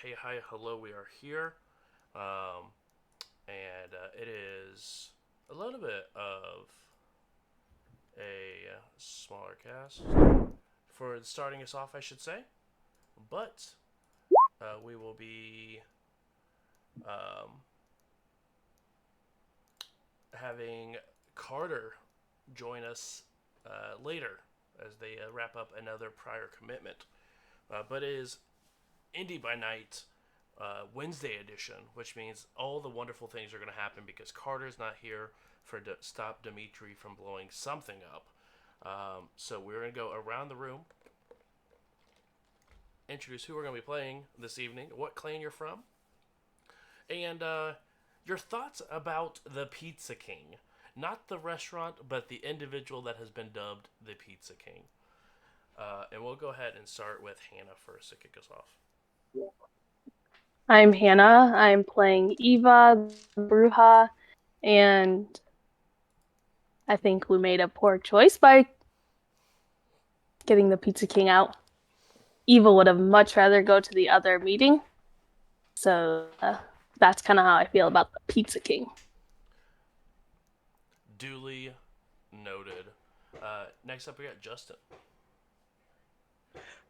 hey, hi, hello. We are here, um, and it is a little bit of a smaller cast for starting us off, I should say. But we will be um, having Carter join us later as they wrap up another prior commitment. But it is Indy by night Wednesday edition, which means all the wonderful things are going to happen because Carter's not here to stop Dimitri from blowing something up. So we're going to go around the room, introduce who we're going to be playing this evening, what clan you're from, and your thoughts about the Pizza King. Not the restaurant, but the individual that has been dubbed the Pizza King. And we'll go ahead and start with Hannah first to kick us off. I'm Hannah. I'm playing Eva, the Bruja, and I think we made a poor choice by getting the Pizza King out. Eva would have much rather go to the other meeting, so that's kind of how I feel about the Pizza King. Duly noted. Next up, we got Justin.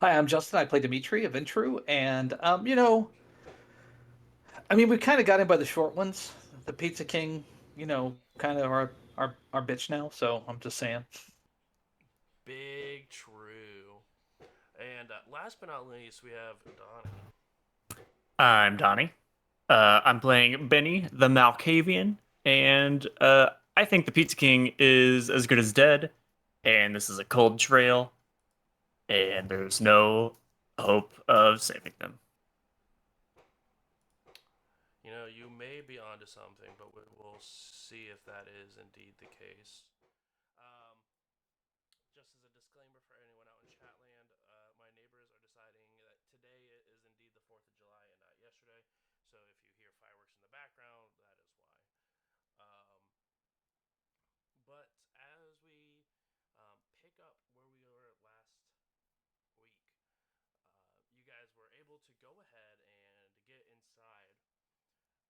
Hi, I'm Justin. I play Dimitri of Intru, and we kind of got him by the short ones. The Pizza King, kind of our bitch now. So I'm just saying. Big true. And last but not least, we have Donnie. I'm Donnie. I'm playing Benny, the Malkavian, and I think the Pizza King is as good as dead, and this is a cold trail, and there's no hope of saving them. You may be onto something, but we will see if that is indeed the case. Um, just as a disclaimer for anyone out in Chatland, my neighbors are deciding that today is indeed the 4th of July and not yesterday. So if you hear fireworks in the background, that is why. Um, but as we pick up where we were last week, you guys were able to go ahead and get inside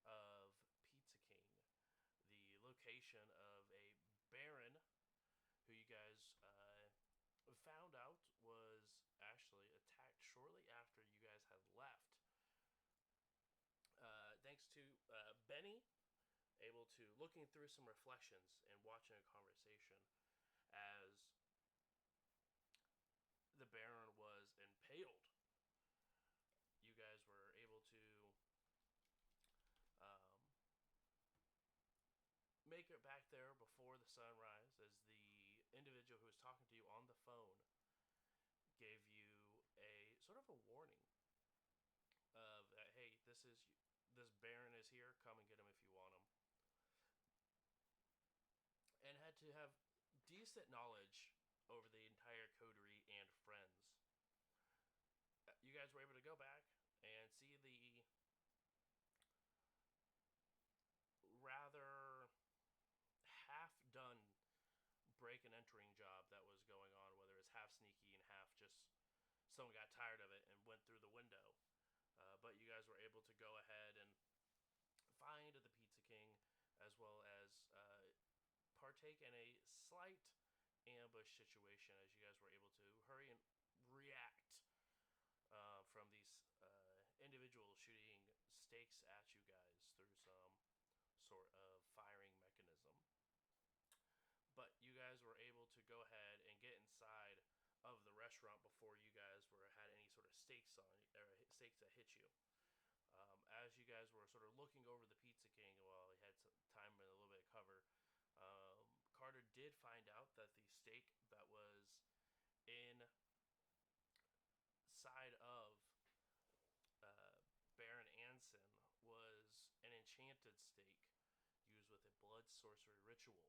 of Pizza King, the location of a baron who you guys found out was actually attacked shortly after you guys had left. Thanks to Benny, able to looking through some reflections and watching a conversation as the baron was impaled. You guys were able to um, make it back there before the sunrise as the individual who was talking to you on the phone gave you a sort of a warning of that, hey, this baron is here, come and get him if you want him, and had to have decent knowledge over the entire coterie and friends. You guys were able to go back and see the rather half done break and entering job that was going on, whether it's half sneaky and half just someone got tired of it and went through the window. But you guys were able to go ahead and find the Pizza King as well as partake in a slight ambush situation as you guys were able to hurry and react from these individuals shooting stakes at you guys through some sort of firing mechanism. But you guys were able to go ahead and get inside of the restaurant before you guys were had any sort of stakes on or stakes that hit you. As you guys were sort of looking over the Pizza King while he had some time and a little bit of cover, Carter did find out that the stake that was inside of Baron Anson was an enchanted stake used with a blood sorcery ritual.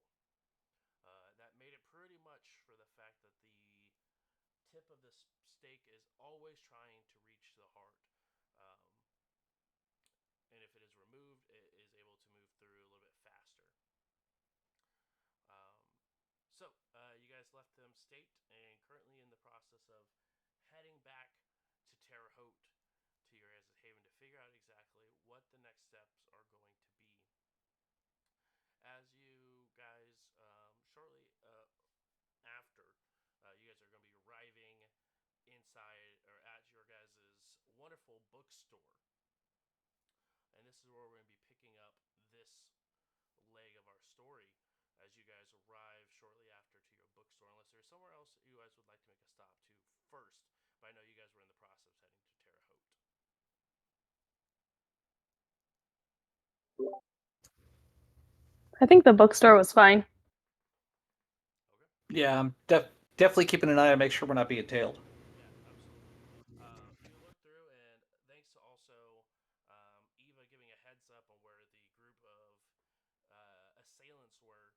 That made it pretty much for the fact that the tip of this stake is always trying to reach the heart. Um, and if it is removed, it is able to move through a little bit faster. Um, so you guys left them state and currently in the process of heading back to Terre Haute to your guys' haven to figure out exactly what the next steps are going to be. As you guys, shortly after, you guys are going to be arriving inside or at your guys' wonderful bookstore. And this is where we're going to be picking up this leg of our story as you guys arrive shortly after to your bookstore. Unless there's somewhere else you guys would like to make a stop to first. But I know you guys were in the process of heading to Terre Haute. I think the bookstore was fine. Okay. Yeah, I'm definitely keeping an eye to make sure we're not being tailed. Yeah, absolutely. You look through, and thanks to also Eva giving a heads up on where the group of assailants were,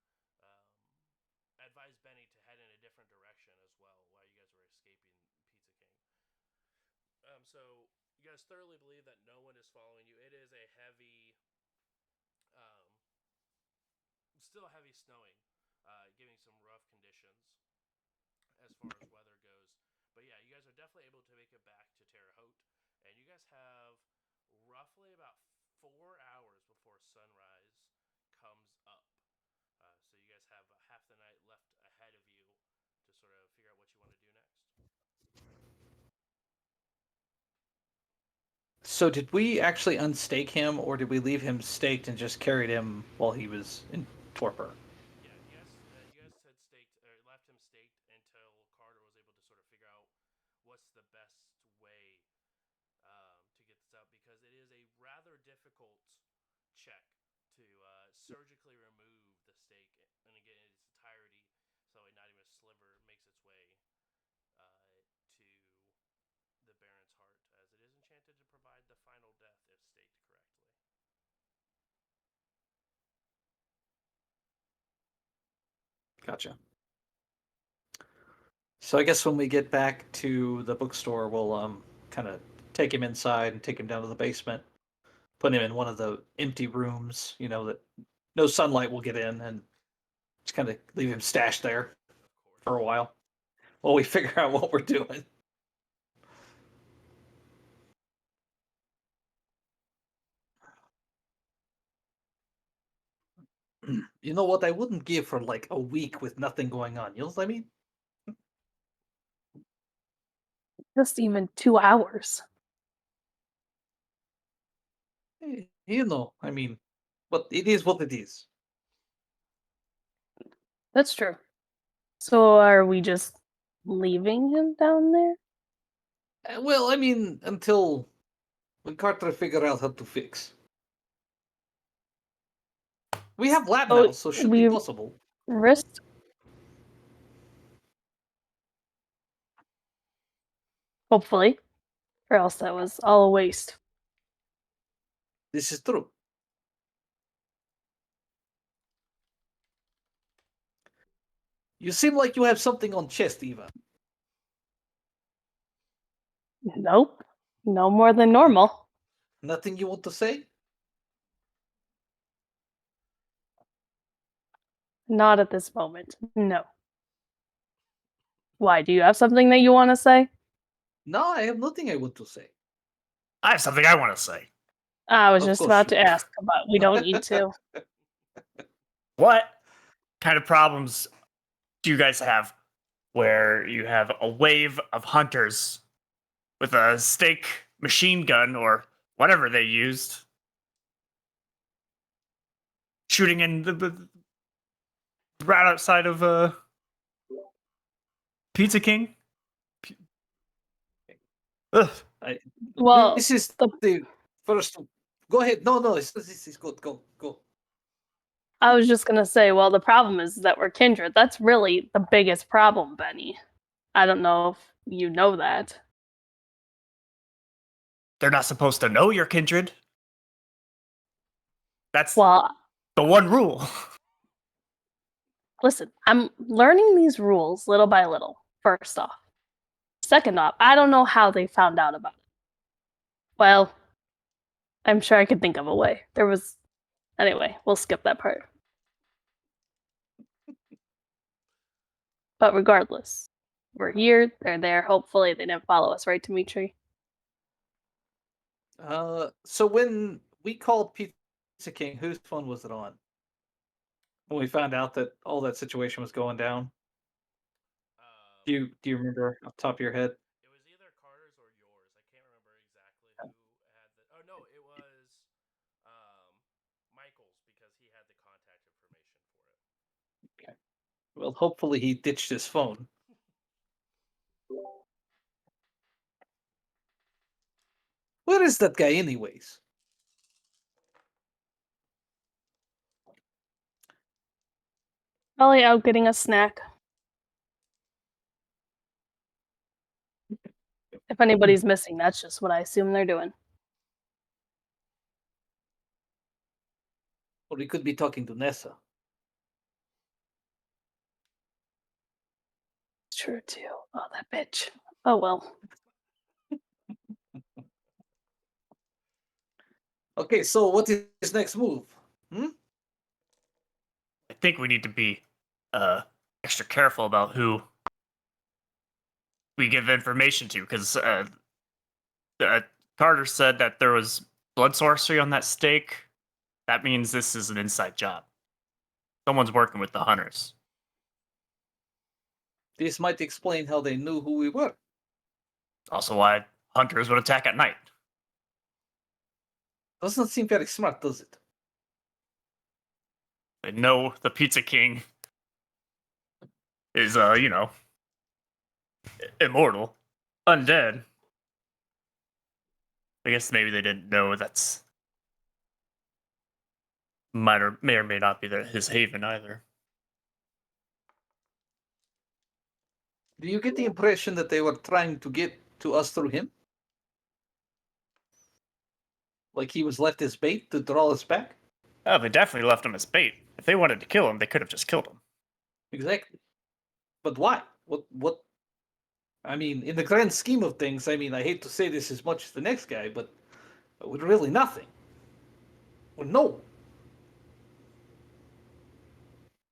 advised Benny to head in a different direction as well while you guys were escaping Pizza King. So you guys thoroughly believe that no one is following you. It is a heavy, um, still heavy snowing, giving some rough conditions as far as weather goes. But yeah, you guys are definitely able to make it back to Terre Haute, and you guys have roughly about 4 hours before sunrise comes up. So you guys have half the night left ahead of you to sort of figure out what you want to do next. So did we actually unstake him, or did we leave him staked and just carried him while he was in torpor? Yeah, you guys had staked or left him staked until Carter was able to sort of figure out what's the best way to get this out because it is a rather difficult check to surgically remove the stake and again in its entirety, so not even a sliver makes its way to the Baron's heart, as it is enchanted to provide the final death if staked correctly. Gotcha. So I guess when we get back to the bookstore, we'll kind of take him inside and take him down to the basement, put him in one of the empty rooms, that no sunlight will get in, and just kind of leave him stashed there Of course. for a while we figure out what we're doing. You know what? I wouldn't give for like a week with nothing going on. You know what I mean? Just even 2 hours. I mean, but it is what it is. That's true. So are we just leaving him down there? Well, I mean, until when Carter figure out how to fix. We have lab Oh, now, so it should be we possible. risked. Hopefully. Or else that was all a waste. This is true. You seem like you have something on chest, Eva. Nope. No more than normal. Nothing you want to say? Not at this moment. No. Why? Do you have something that you want to say? No, I have nothing I want to say. I have something I want to say. I was Of just course about you to do. ask, but we don't need to. What kind of problems do you guys have where you have a wave of hunters with a stake machine gun or whatever they used shooting in the right outside of Pizza King? Ugh. Well, This is the the first. Go ahead. No, this is good. Go. I was just gonna say, well, the problem is that we're kindred. That's really the biggest problem, Benny. I don't know if you know that. They're not supposed to know your kindred. That's Well, the one rule. listen, I'm learning these rules little by little, first off. Second off, I don't know how they found out about it. Well, I'm sure I could think of a way. Anyway, we'll skip that part. But regardless, we're here, they're there. Hopefully, they didn't follow us, right, Dimitri? So when we called Pizza King, whose phone was it on? When we found out that all that situation was going down, do you remember off the top of your head? It was either Carter's or yours. I can't remember exactly who had the. Oh no, it was um, Michael's because he had the contact information for it. Okay. Well, hopefully he ditched his phone. Where is that guy, anyways? Probably out getting a snack. If anybody's missing, that's just what I assume they're doing. Or he could be talking to Nessa. True too. Oh, that bitch. Oh well. Okay, so what is his next move? Hmm? I think we need to be extra careful about who we give information to, because Carter said that there was blood sorcery on that stake. That means this is an inside job. Someone's working with the hunters. This might explain how they knew who we were. Also, why hunters would attack at night. Doesn't seem very smart, does it? They know the Pizza King is, immortal, undead. I guess maybe they didn't know that's may or may not be his haven either. Do you get the impression that they were trying to get to us through him? Like he was left as bait to draw us back? Oh, they definitely left him as bait. If they wanted to kill him, they could have just killed him. Exactly. But why? What I mean, in the grand scheme of things, I mean, I hate to say this as much as the next guy, but with really nothing. Well, no.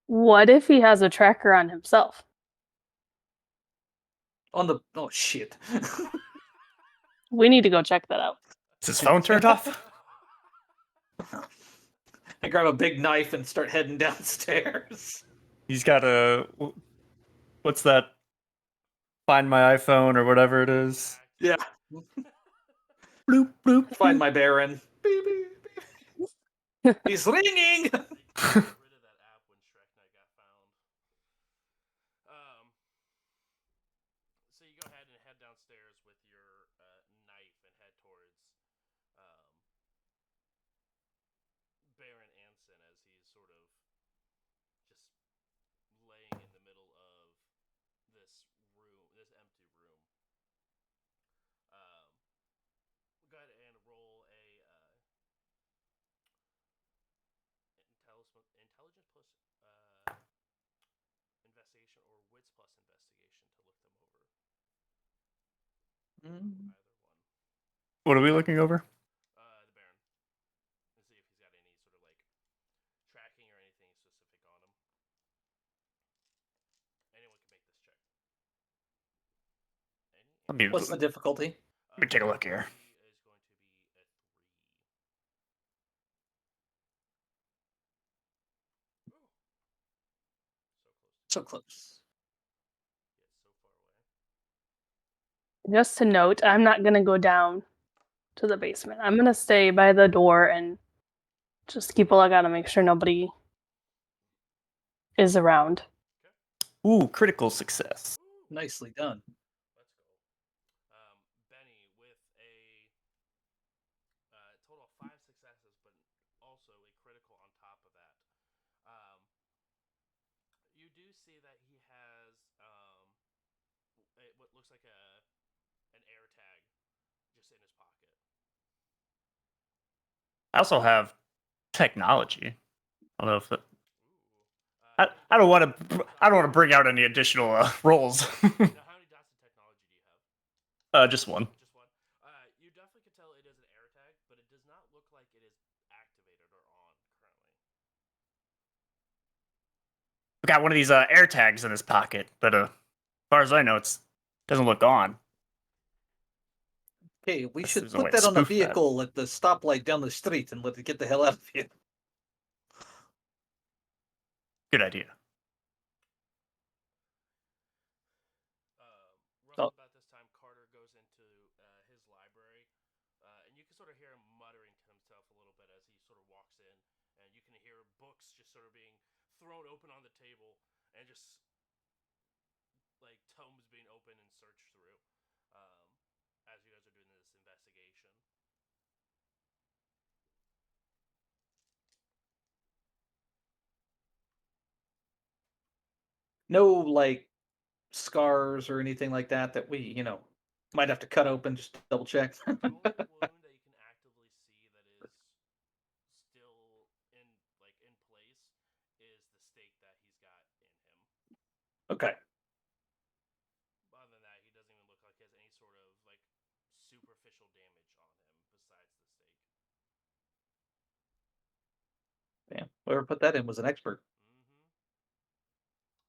What if he has a tracker on himself? On the oh shit. We need to go check that out. Is his phone turned off? I grab a big knife and start heading downstairs. He's got a what's that? Find my iPhone or whatever it is. Yeah. Bloop bloop. Find my Baron. Beep, beep, beep. He's ringing. Got rid of that app when Shrek Knight got found. So you go ahead and head downstairs with your knife and head towards Baron Anson as he's sort of just laying in the middle of this room, this empty room. Um, go ahead and roll a intelligence plus investigation or wits plus investigation to look them over. Either one. What are we looking over? The Baron. And see if he's got any sort of like tracking or anything specific on him. Anyone can make this check. What's the difficulty? Let me take a look here. Is going to be a 3. So close. Yet so far away. Just to note, I'm not gonna go down to the basement. I'm gonna stay by the door and just keep a lookout to make sure nobody is around. Ooh, critical success. Nicely done. Let's go. Benny with a total of 5 successes, but also a critical on top of that. You do see that he has what looks like an air tag just in his pocket. I also have technology. I don't know if that. Ooh. I don't want to bring out any additional rolls. Now, how many dots of technology do you have? Just one. Just one. You definitely can tell it is an air tag, but it does not look like it is activated or on currently. We got one of these air tags in his pocket, but as far as I know, it doesn't look on. Okay, we should There's a way put to that on a spoof that. vehicle at the stoplight down the street and let it get the hell out of here. Good idea. Roughly Oh. about this time, Carter goes into his library, and you can sort of hear him muttering to himself a little bit as he sort of walks in, and you can hear books just sort of being thrown open on the table, and just like tomes being open and searched through as you guys are doing this investigation. No, like, scars or anything like that we, might have to cut open just to double check. The only wound that you can actively see that is still in place is the stake that he's got in him. Okay. Other than that, he doesn't even look like he has any sort of like superficial damage on him besides the stake. Damn. Whoever put that in was an expert.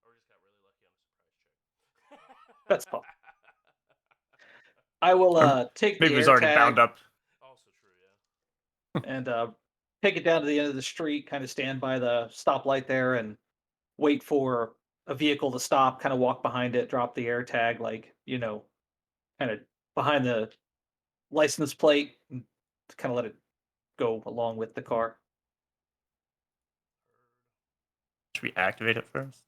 Or just got really lucky on a surprise check. That's fine. I will take Maybe the it was air already bound tag up. Also true, yeah. and take it down to the end of the street, kind of stand by the stoplight there and wait for a vehicle to stop, kind of walk behind it, drop the air tag, like, kind of behind the license plate, and kind of let it go along with the car. Should we activate it first?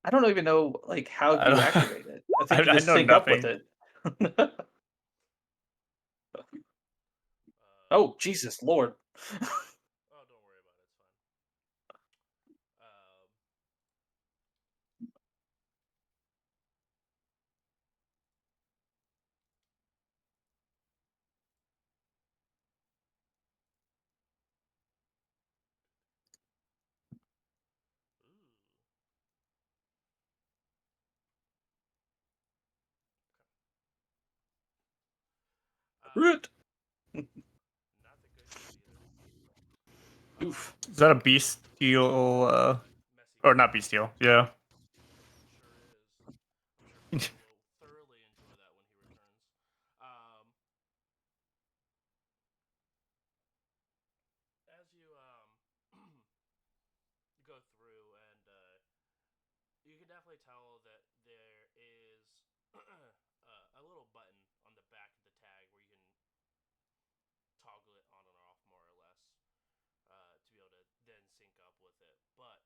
I don't even know, like, how I you don't- activate it. I think you I just know sync up with nothing. it. Oh, Jesus Lord. Oh, don't worry about it. It's fine. Ooh. Root. Not the good news either. Oof. Is that a bestial? Messy Or game. not bestial? Yeah. Sure is. I'm sure Carter will thoroughly enjoy that when he returns. As you go through, and you can definitely tell that there is a little button on the back of the tag where you can toggle it on and off more or less to be able to then sync up with it. But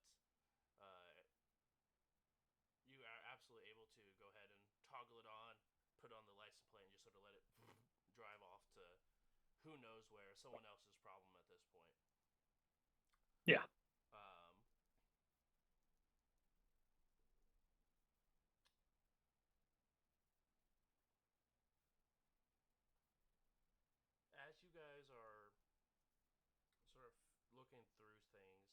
you are absolutely able to go ahead and toggle it on, put it on the license plate, and just sort of let it drive off to who knows where, someone else's problem at this point. Yeah. As you guys are sort of looking through things,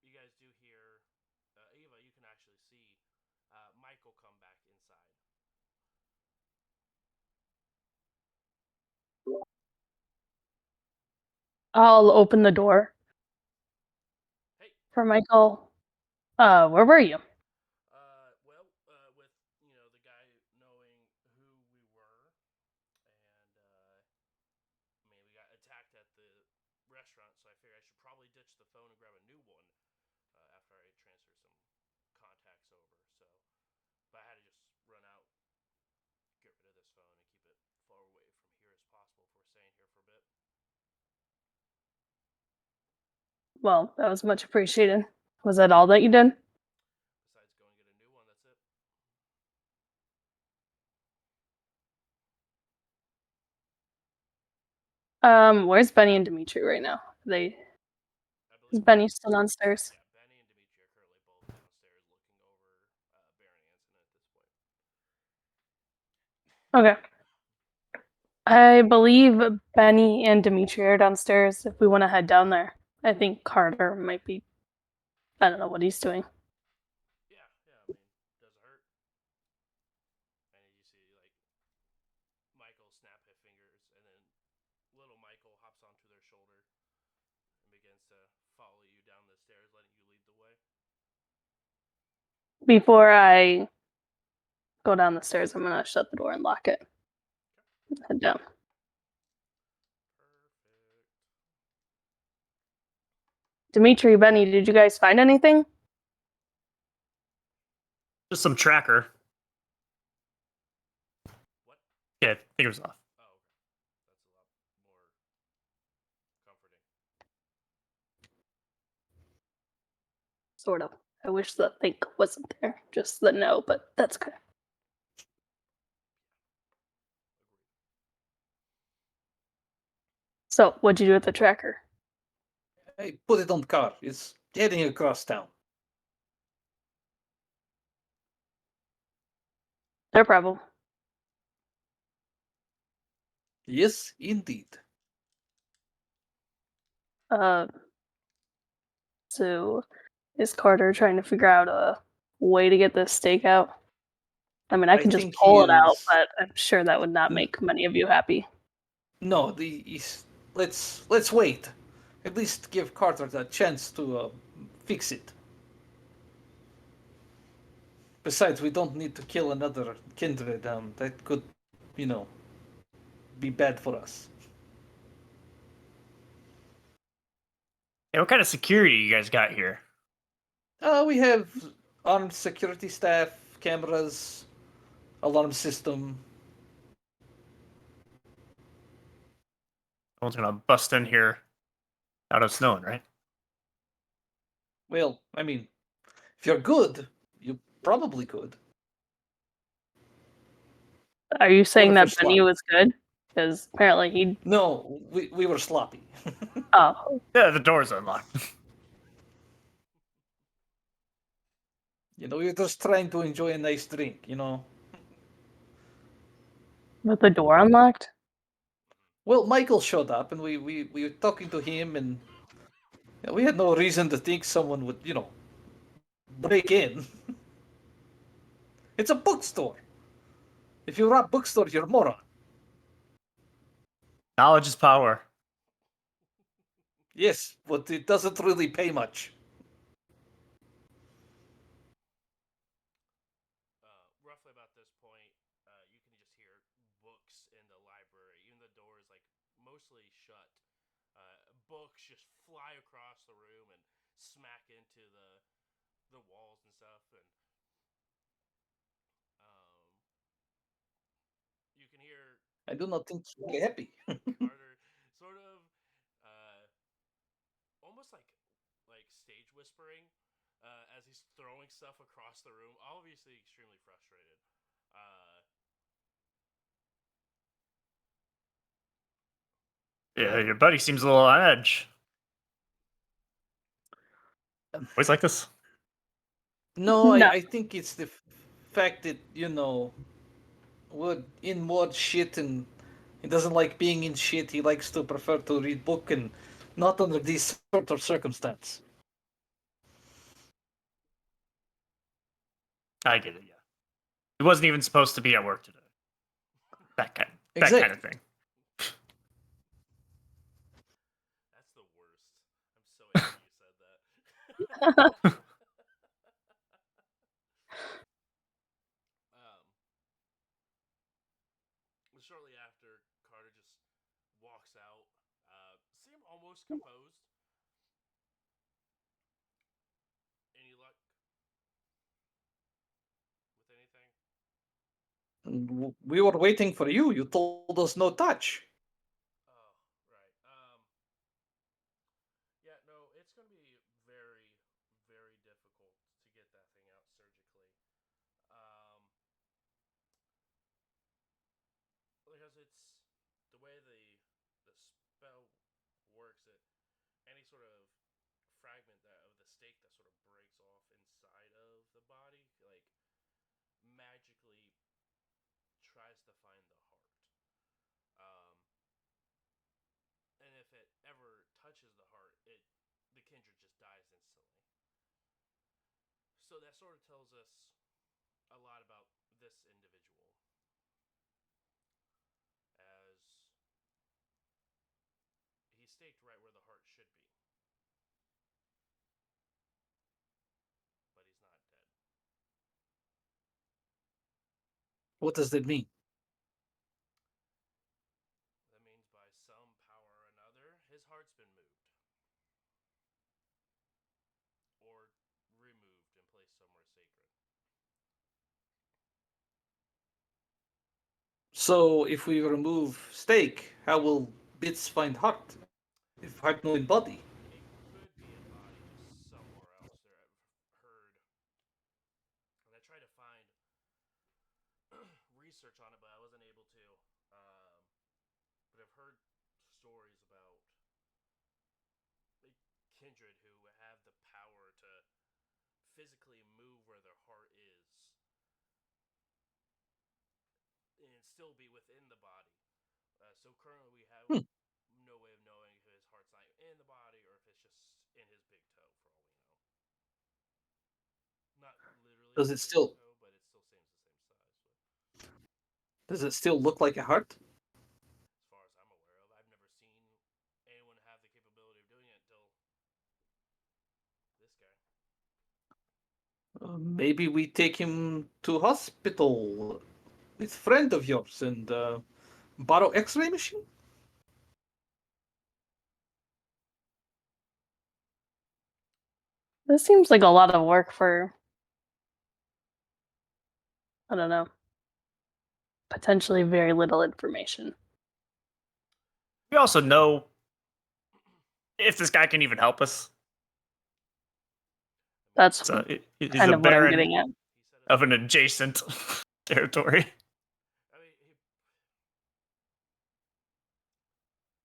you guys do hear Eva. You can actually see Michael come back inside. I'll open the door Hey. for Michael. Where were you? Well, with the guy knowing who we were, and I mean we got attacked at the restaurant, so I figured I should probably ditch the phone and grab a new one after I transfer some contacts over. So, but I had to just run out, get rid of this phone, and keep it far away from here as possible if we're staying here for a bit. Well, that was much appreciated. Was that all that you did? Besides going and get a new one, that's it. Where's Benny and Dimitri right now? Is Benny still downstairs? Yeah, Benny and Dimitri are currently both downstairs looking over Baron Anson at this point. Okay. I believe Benny and Dimitri are downstairs if we want to head down there. I think Carter might be. I don't know what he's doing. Yeah, I mean, doesn't hurt. And you see, like, Michael snap his fingers, and then little Michael hops onto their shoulder and begins to follow you down the stairs, letting you lead the way. Before I go down the stairs. I'm gonna shut the door and lock it. Head down. Perfect. Dimitri, Benny, did you guys find anything? Just some tracker. What? Yeah, fingers off. Oh, okay. That's a lot more comforting. Sort of. I wish the think wasn't there, just the no, but that's okay. So, what'd you do with the tracker? I put it on the car. It's heading across town. No problem. Yes, indeed. So is Carter trying to figure out a way to get this steak out? I mean, I I can just think he pull it out, is. but I'm sure that would not make many of you happy. No, let's wait. At least give Carter the chance to fix it. Besides, we don't need to kill another kindred. That could, you know, be bad for us. Hey, what kind of security you guys got here? We have armed security staff, cameras, alarm system. No one's gonna bust in here out of snowing, right? Well, I mean, if you're good, you probably could. Are you Or saying if that you're Benny sloppy. was good? Because apparently he. No, we were sloppy. Oh, Yeah, the door's unlocked. You know, we're just trying to enjoy a nice drink, you know. with the door unlocked? Well, Michael showed up and we were talking to him and we had no reason to think someone would, break in. It's a bookstore. If you rob bookstores, you're a moron. Knowledge is power. Yes, but it doesn't really pay much. Roughly about this point, you can just hear books in the library. Even the door is like mostly shut. Books just fly across the room and smack into the walls and stuff. And you can hear I do not think you're happy. Carter sort of uh, almost like stage whispering as he's throwing stuff across the room. Obviously, extremely frustrated. Uh, Yeah, your buddy seems a little on edge. Always like this. No, No. I think it's the fact that, we're in more shit and he doesn't like being in shit. He likes to prefer to read book and not under these sort of circumstance. I get it. Yeah, he wasn't even supposed to be at work today. That kind of Exactly. thing. that's the worst. I'm so angry you said that. Shortly after, Carter just walks out. Seem almost composed. Any luck with anything? We were waiting for you. You told us no touch. Oh, right. Yeah, no, it's gonna be very, very difficult to get that thing out surgically. Um, because it's the way the spell works. It any sort of fragment that of the steak that sort of breaks off inside of the body, like magically tries to find the heart. Um, and if it ever touches the heart, the kindred just dies instantly. So that sort of tells us a lot about this individual, as he's staked right where the heart should be, but he's not dead. What does that mean? That means by some power or another, his heart's been moved. Or removed and placed somewhere sacred. So if we remove steak, how will bits find heart? If heart no in body. It could be in body, just somewhere else. There, I've heard, and I tried to find research on it, but I wasn't able to. Um, but I've heard stories about a kindred who have the power to physically move where their heart is and still be within the body. So currently, we have Hmm. no way of knowing if his heart's not in the body or if it's just in his big toe, for all we know. Not literally Does his it big still toe, but it still seems the same size. But does it still look like a heart? as far as I'm aware of, I've never seen anyone have the capability of doing it until this guy. Maybe we take him to hospital with friend of yours and borrow X-ray machine. This seems like a lot of work for, I don't know, potentially very little information. We also know if this guy can even help us. That's So he's kind a of what I'm baron getting at. He set us of up. an adjacent territory. I mean,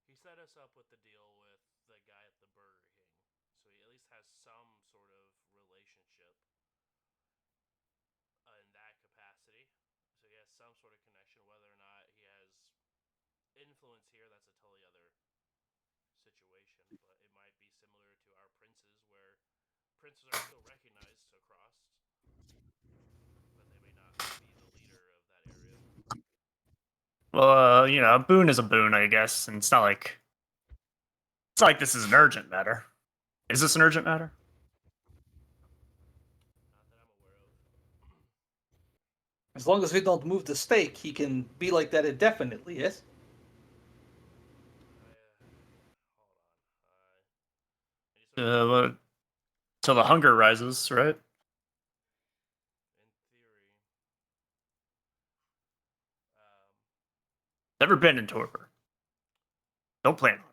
he set us up with the deal with the guy at the Burger King, so he at least has some sort of relationship in that capacity. So he has some sort of connection. Whether or not he has influence here, that's a totally other situation. But it might be similar to our princes, where princes are still recognized across, but they may not be the leader of that area. Well, a boon is a boon, I guess, and it's not like this is an urgent matter. Is this an urgent matter? Not that I'm aware of. As long as we don't move the steak, he can be like that indefinitely. Yes. Hold on. And he sort of Well, till the hunger rises, right? in theory, um, Never been in torpor. Don't plan on it.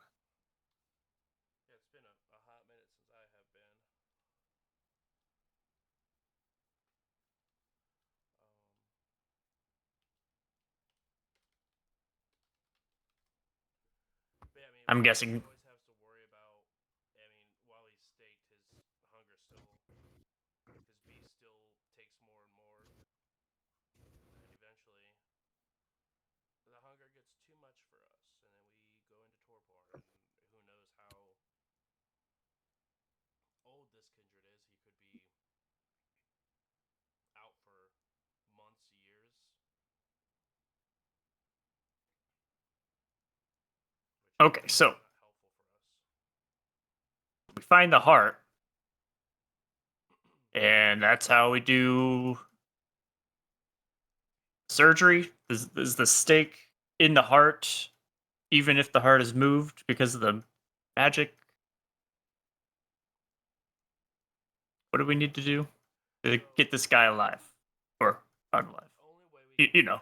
yeah, it's been a hot minute since I have been. But yeah, I mean, I'm he guessing. always has to worry about. I mean, while he's staked, his hunger still, his beast still takes more and more, and eventually, the hunger gets too much for us, and then we go into torpor, and who knows how old this kindred is. He could be out for months, years, which Okay, is so not helpful for us. we find the heart, and that's how we do surgery. Is the stake in the heart, even if the heart is moved because of the magic? What do we need to do to So get this guy alive or unalive? the only way we You, can you know.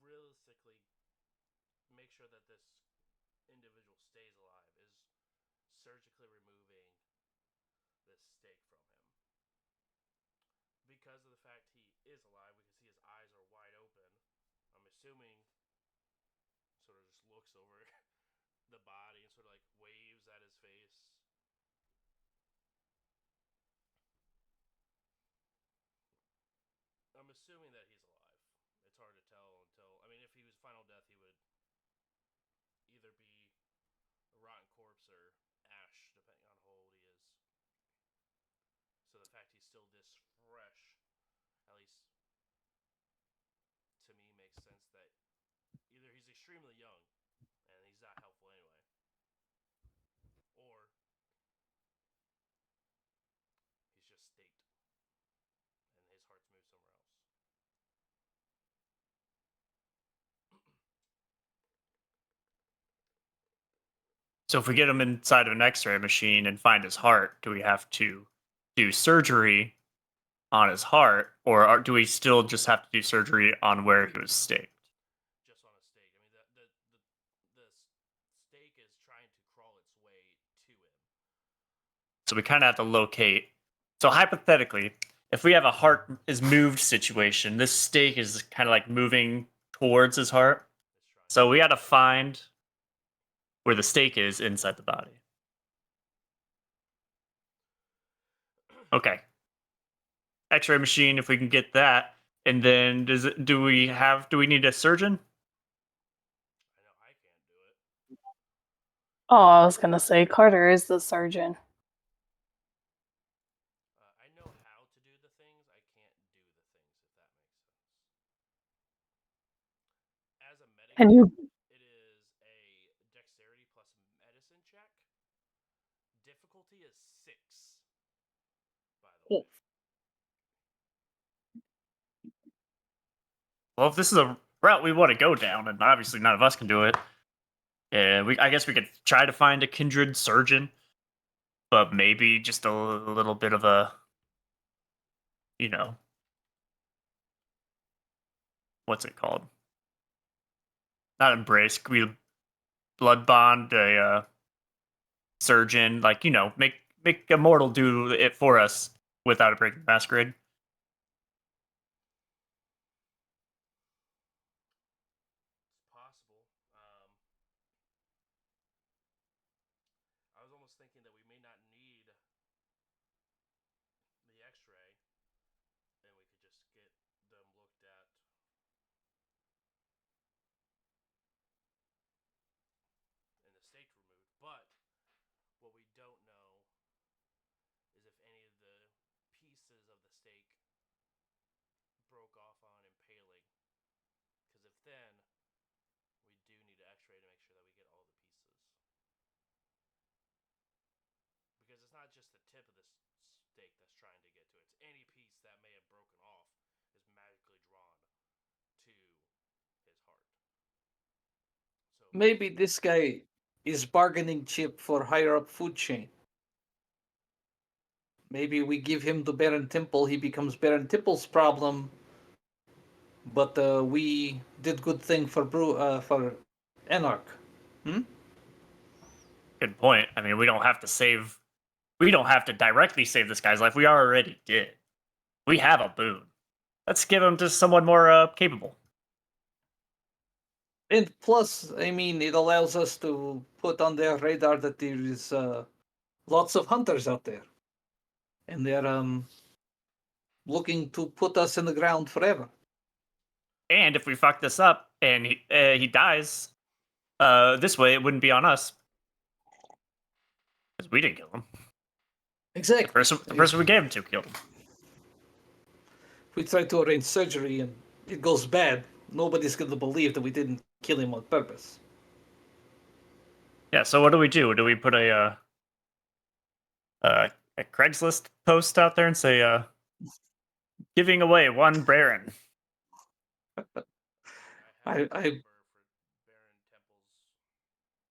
realistically make sure that this individual stays alive is surgically removing this stake from him. Because of the fact he is alive, we can see his eyes are wide open. I'm assuming sort of just looks over the body and sort of like waves at his face. I'm assuming that he's alive. It's hard to tell until I mean if he was final death he would either be a rotten corpse or ash depending on how old he is. So the fact he's still this fresh, at least to me, makes sense that either he's extremely young and he's not helpful anyway, or he's just staked and his heart's moved somewhere else. So if we get him inside of an X-ray machine and find his heart, do we have to do surgery on his heart, or do we still just have to do surgery on where he was staked? Just on a stake. I mean, the stake is trying to crawl its way to him. So we kind of have to locate. So hypothetically, if we have a heart is moved situation, this stake is kind of like moving towards his heart. So we got to find where the stake is inside the body. Okay. X-ray machine, if we can get that, and then do we need a surgeon? I know I can't do it. Oh, I was gonna say Carter is the surgeon. I know how to do the things. I can't do the things, if that makes sense. As a medic, And you it is a dexterity plus medicine check. Difficulty is 6, by the way. Well, if this is a route we want to go down, and obviously none of us can do it, I guess we could try to find a kindred surgeon, but maybe just a little bit of a, what's it called? Not embrace. We blood bond a surgeon, like make a mortal do it for us without a breaking masquerade. It's possible. I was almost thinking that we may not need the X-ray, and we could just get them looked at and the stake removed. But what we don't know is if any of the pieces of the stake broke off on impaling. Because if then, we do need an X-ray to make sure that we get all the pieces. Because it's not just the tip of the stake that's trying to get to it. It's any piece that may have broken off is magically drawn to his heart. So Maybe this guy is bargaining chip for higher up food chain. Maybe we give him the Baron Temple, he becomes Baron Temple's problem. But we did good thing for Anarch. Good point. I mean, we don't have to directly save this guy's life. We already did. We have a boon. Let's give him to someone more capable. And plus, I mean, it allows us to put on their radar that there is lots of hunters out there, and they're looking to put us in the ground forever. And if we fuck this up and he dies, this way it wouldn't be on us because we didn't kill him. Exactly. The person we gave him to killed him. If we try to arrange surgery and it goes bad, nobody's going to believe that we didn't kill him on purpose. Yeah. So what do we do? Do we put a Craigslist post out there and say giving away one Baron? I have I the number for Baron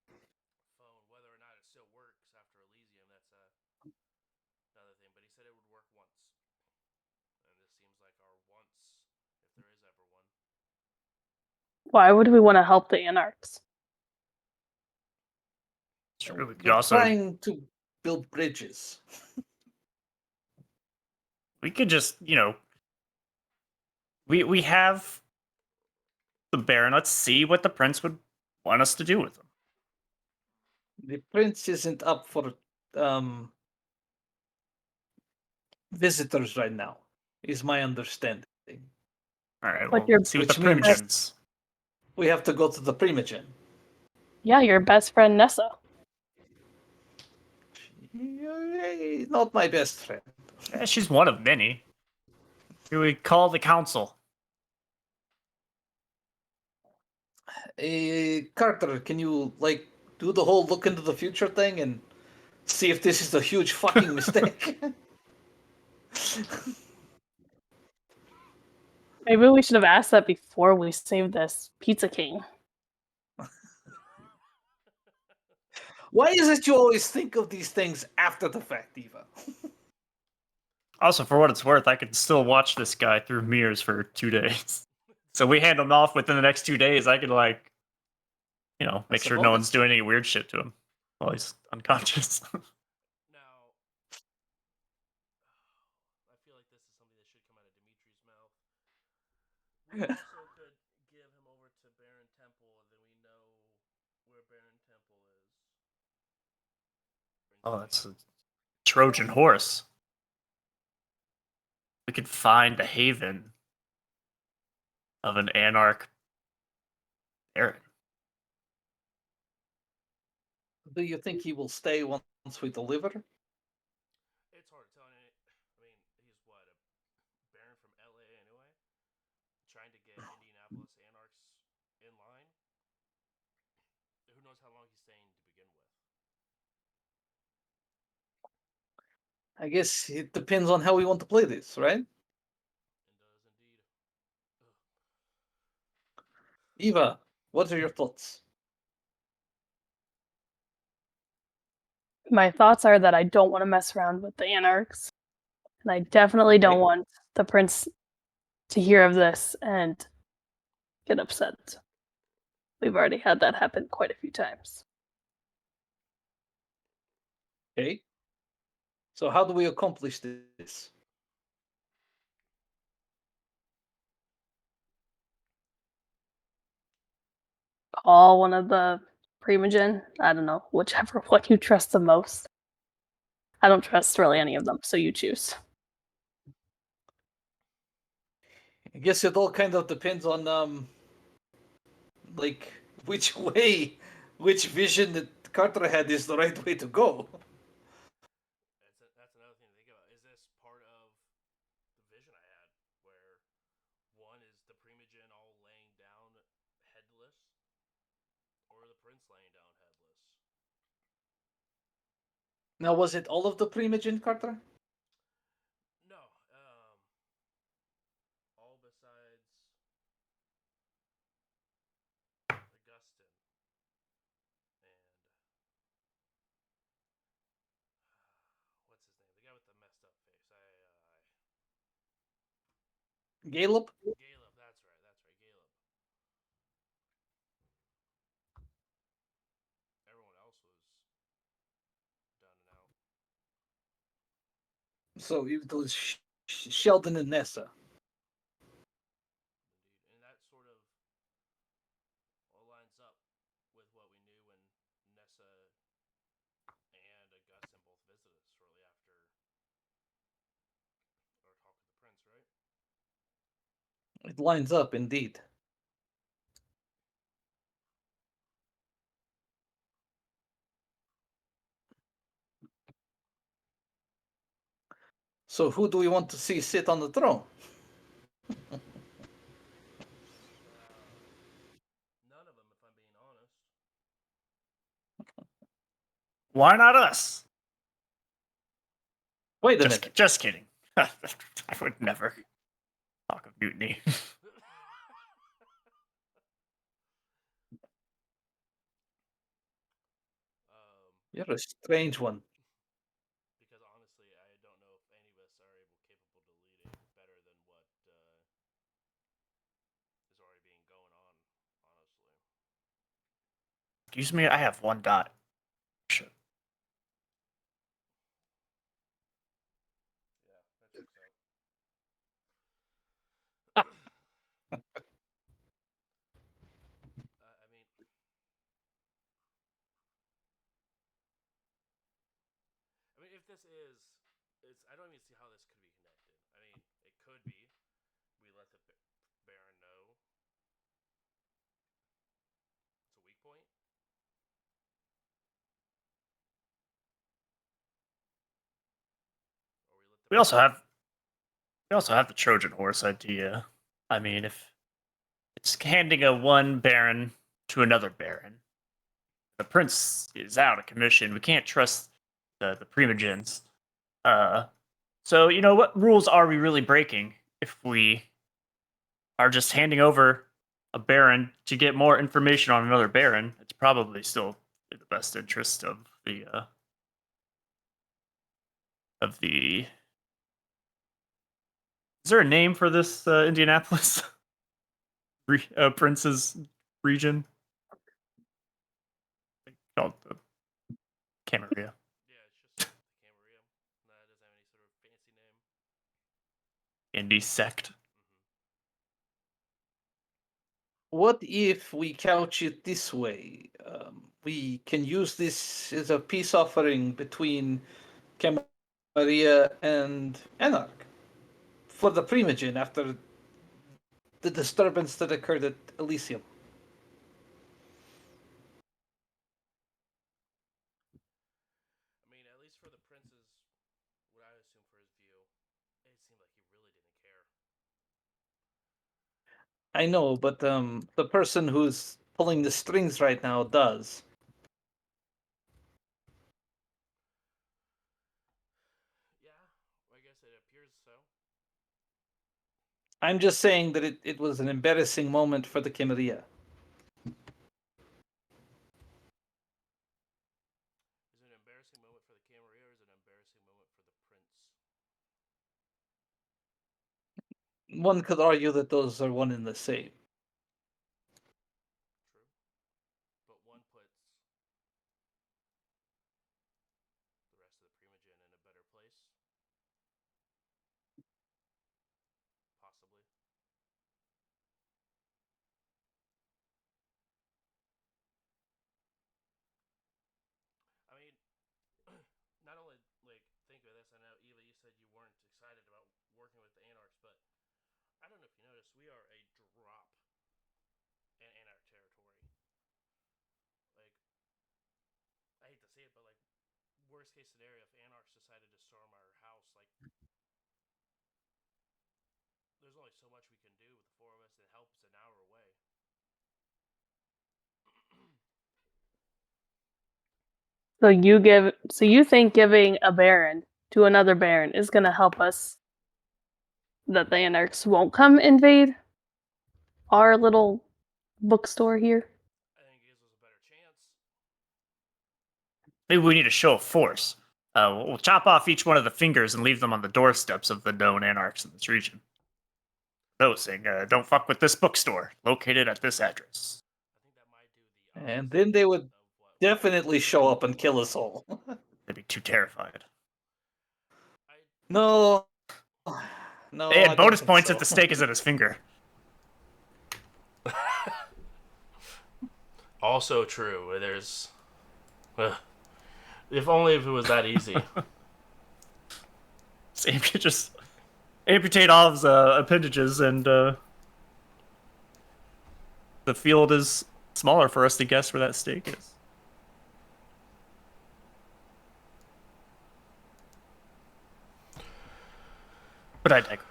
Temple's phone. Whether or not it still works after Elysium, that's another thing. But he said it would work once, and this seems like our once, if there is ever one. Why would we want to help the Anarchs? Sure, we could we're also trying to build bridges. we could just we have the Baron. Let's see what the Prince would want us to do with him. The prince isn't up for visitors right now, is my understanding. All right. But Well, your let's see what the which means- Primogens. We have to go to the Primogen. Yeah, your best friend Nessa. Not my best friend. Yeah, she's one of many. Here we call the council. Carter, can you do the whole look into the future thing and see if this is a huge fucking mistake? Maybe we should have asked that before we saved this Pizza King. Why is it you always think of these things after the fact, Eva? Also, for what it's worth, I could still watch this guy through mirrors for 2 days. So we hand him off within the next 2 days. I could make That's a sure no bonus. one's doing any weird shit to him while he's unconscious. Now, I feel like this is something that should come out of Dimitri's mouth. We also could give him over to Baron Temple, and then we know where Baron Temple is. Oh, that's a Trojan horse. We could find a haven of an anarch Baron. Do you think he will stay once we deliver? It's hard to tell. I mean, he's what, a Baron from LA anyway? Trying to get Indianapolis Anarchs in line? Who knows how long he's staying to begin with? I guess it depends on how we want to play this, right? It does indeed. Eva, what are your thoughts? My thoughts are that I don't want to mess around with the Anarchs. And I definitely don't Okay. want the prince to hear of this and get upset. We've already had that happen quite a few times. Okay. So how do we accomplish this? Call one of the Primogen. I don't know, whichever one you trust the most. I don't trust really any of them, so you choose. I guess it all kind of depends on like which way, which vision that Carter had is the right way to go. That's another thing to think about. Is this part of the vision I had, where one is the Primogen all laying down headless, or the Prince laying down headless? Now, was it all of the Primogen, Carter? No, all besides Augustin and what's his name? The guy with the messed up face. Galeb? Galeb. That's right. Galeb. Everyone else was done and out. So it was Sheldon and Nessa. Indeed, and that sort of all lines up with what we knew when Nessa and Augustin both visited us shortly after our talk with the prince, right? It lines up indeed. So who do we want to see sit on the throne? None of them, if I'm being honest. Why not us? Wait a minute. Just kidding. I would never talk of mutiny. You're a strange one. Because honestly, I don't know if any of us are capable to lead it better than what is already being going on. Honestly, Excuse me, I have 1 dot. Sure. yeah, that checks out. If this is, I don't even see how this could be connected. I mean, it could be. We let the Baron know it's a weak point. Or we let the We also have the Trojan horse idea. I mean, if it's handing a one baron to another baron, the prince is out of commission. We can't trust the primogens. So what rules are we really breaking if we are just handing over a baron to get more information on another baron? It's probably still in the best interest of the. Is there a name for this Indianapolis Prince's region? Called the Camarilla. Yeah, it's just the Camarilla. No, it doesn't have any sort of fancy name. Indy sect. What if we couch it this way? We can use this as a peace offering between Camarilla and Anarch for the Primogen after the disturbance that occurred at Elysium. I mean, at least for the prince's, what I assume for his view, it seemed like he really didn't care. I know, but the person who's pulling the strings right now does. Yeah, I guess it appears so. I'm just saying that it was an embarrassing moment for the Camarilla. Is it an embarrassing moment for the Camarilla, or is it an embarrassing moment for the prince? One could argue that those are one and the same. True. But one puts the rest of the Primogen in a better place. Possibly. I mean, not only like think of this. I know Eva, you said you weren't excited about working with the Anarchs, but I don't know if you noticed, we are a drop in Anarch territory. Like, I hate to say it, but like, worst case scenario, if Anarchs decided to storm our house, like, there's only so much we can do with the four of us, and help is an hour away. So you think giving a baron to another baron is going to help us, that the anarchs won't come invade our little bookstore here? I think it gives us a better chance. Maybe we need a show of force. We'll chop off each one of the fingers and leave them on the doorsteps of the known anarchs in this region. Those saying, "Don't fuck with this bookstore, located at this address." I think that might do the opposite. And then they would of what definitely show up and kill us all. They'd be too terrified. I No. No, They I had don't bonus think points so. if the stake is at his finger. also true. There's, if only if it was that easy. So you could just amputate all of his appendages, and the field is smaller for us to guess where that stake is. But I digress.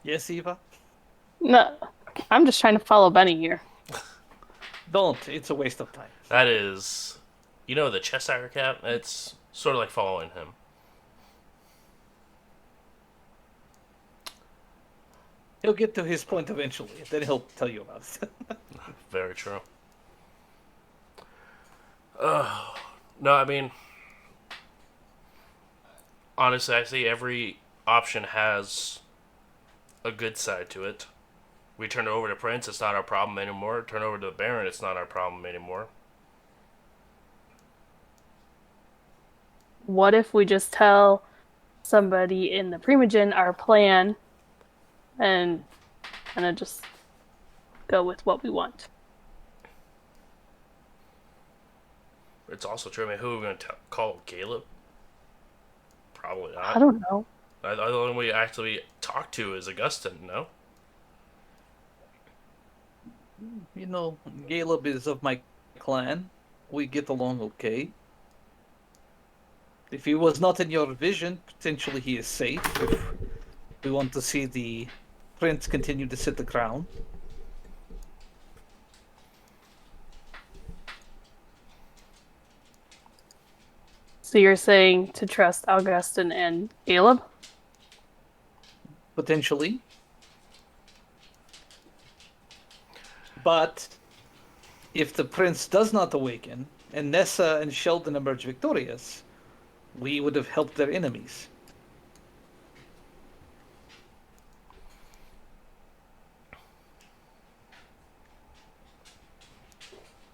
Yes, Eva? No, I'm just trying to follow Benny here. Don't. It's a waste of time. That is, you know, the Cheshire Cat. It's sort of like following him. He'll get to his point eventually, then he'll tell you about it. Very true. No, I mean, honestly, I see every option has a good side to it. We turn it over to Prince, it's not our problem anymore. Turn it over to the Baron, it's not our problem anymore. What if we just tell somebody in the Primogen our plan and kind of just go with what we want? It's also true. I mean, who are we going to call? Caleb? Probably not. I don't know. The only one we actually talk to is Augustin, no? You know, Caleb is of my clan. We get along okay. If he was not in your vision, potentially he is safe. If we want to see the prince continue to sit the crown. So you're saying to trust Augustin and Caleb? Potentially. But if the prince does not awaken and Nessa and Sheldon emerge victorious, we would have helped their enemies.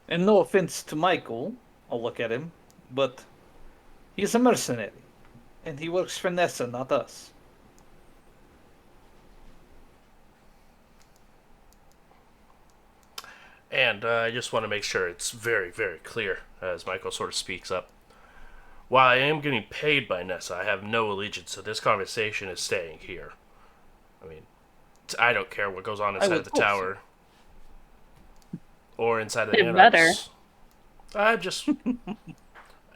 And no offense to Michael, I'll look at him, but he's a mercenary, and he works for Nessa, not us. And I just want to make sure it's very, very clear as Michael sort of speaks up. While I am getting paid by Nessa, I have no allegiance, so this conversation is staying here. I mean, I don't care what goes on inside the tower or inside the annex. Better.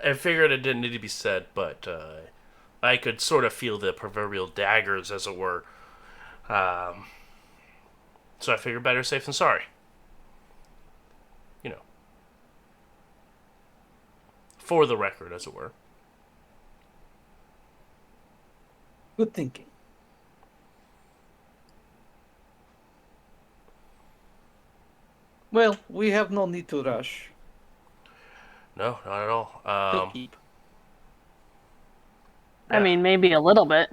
I figured it didn't need to be said, but I could sort of feel the proverbial daggers, as it were. So I figured better safe than sorry. You know. For the record, as it were. Good thinking. Well, we have no need to rush. No, not at all. He'll keep. I mean, maybe a little bit.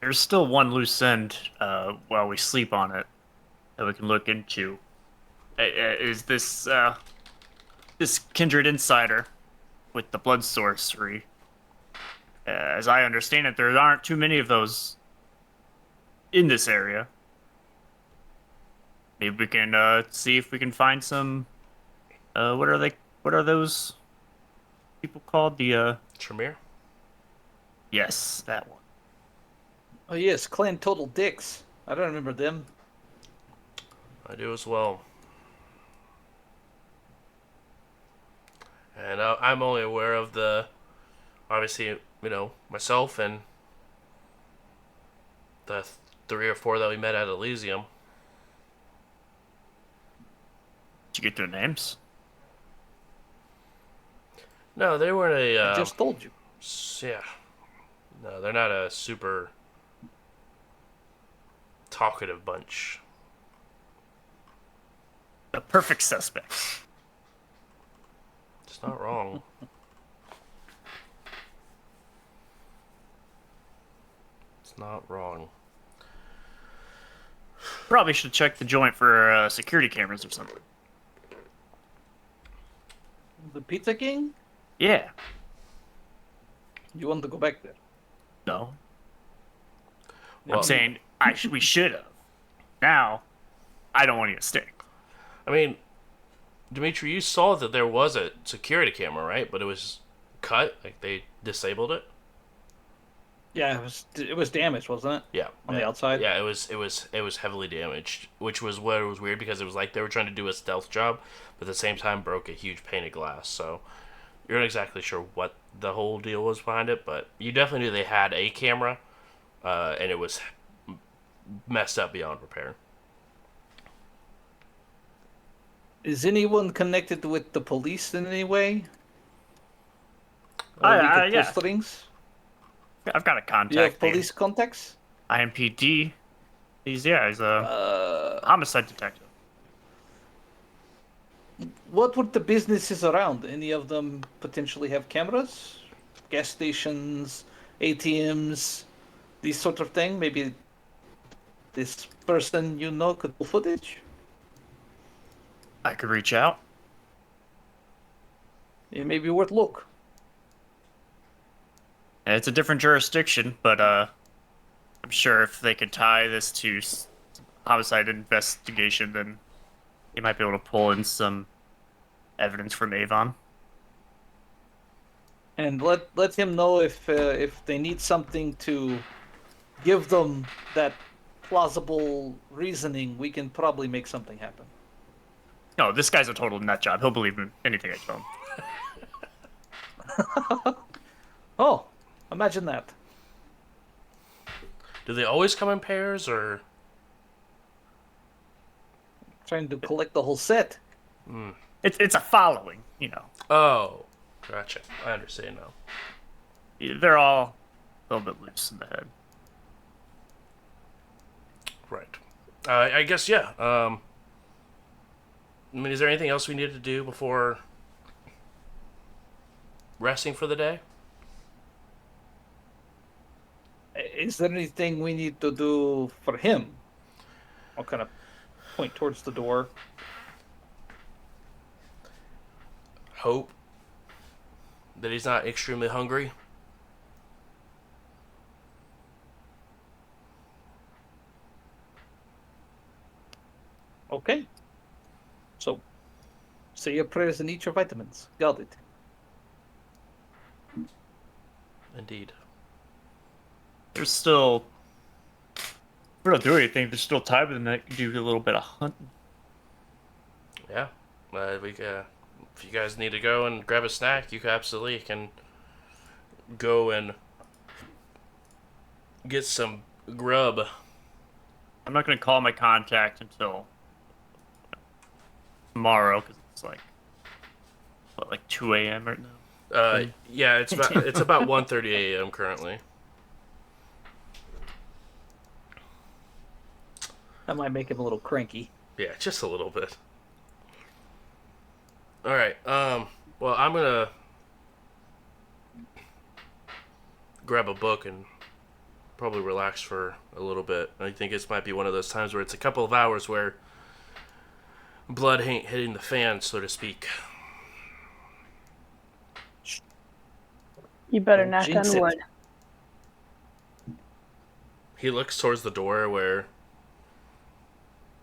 There's still one loose end while we sleep on it that we can look into. Is this this kindred insider with the blood sorcery? As I understand it, there aren't too many of those in this area. Maybe we can see if we can find some. What are they? What are those people called? The Tremere? Yes, that one. Oh yes, Clan Total Dicks. I don't remember them. I do as well. And I'm only aware of obviously, myself and the 3 or 4 that we met at Elysium. Did you get their names? No, they weren't I just told you. Yeah. No, they're not a super talkative bunch. The perfect suspects. It's not wrong. It's not wrong. Probably should check the joint for security cameras or something. The Pizza King? Yeah. You want to go back there? No. Well, I'm saying we should have. Now, I don't want you to stay. I mean, Dimitri, you saw that there was a security camera, right? But it was cut, like they disabled it. Yeah, it was damaged, wasn't it? Yeah, On the outside. Yeah, it was heavily damaged, which was what was weird because it was like they were trying to do a stealth job, but at the same time broke a huge pane of glass. So you're not exactly sure what the whole deal was behind it, but you definitely knew they had a camera, and it was messed up beyond repair. Is anyone connected with the police in any way? Yeah. Things? I've got a contact. You have police contacts? IMPD. He's a homicide detective. What would the businesses around? Any of them potentially have cameras? Gas stations, ATMs, these sort of thing? Maybe this person could pull footage? I could reach out. It may be worth a look. It's a different jurisdiction, but I'm sure if they could tie this to homicide investigation, then they might be able to pull in some evidence from Avon. And let him know if they need something to give them that plausible reasoning, we can probably make something happen. No, this guy's a total nut job. He'll believe in anything I tell him. Oh, imagine that. Do they always come in pairs, or Trying to collect the whole set. It's a following, Oh, gotcha. I understand now. They're all a little bit loose in the head. Right. I guess, yeah. I mean, is there anything else we need to do before resting for the day? Is there anything we need to do for him? I'll kind of point towards the door. Hope that he's not extremely hungry. Okay. So, say your prayers and eat your vitamins. Got it. Indeed. There's still. If we don't do anything, there's still time in the night to do a little bit of hunting. Yeah. If you guys need to go and grab a snack, you absolutely can go and get some grub. I'm not going to call my contact until tomorrow because it's like, what, like 2 a.m. right now? Yeah, it's about 1:30 a.m. currently. That might make him a little cranky. Yeah, just a little bit. All right. Well, I'm gonna grab a book and probably relax for a little bit. I think this might be one of those times where it's a couple of hours where blood ain't hitting the fan, so to speak. You better Don't knock jinx on it. wood. He looks towards the door where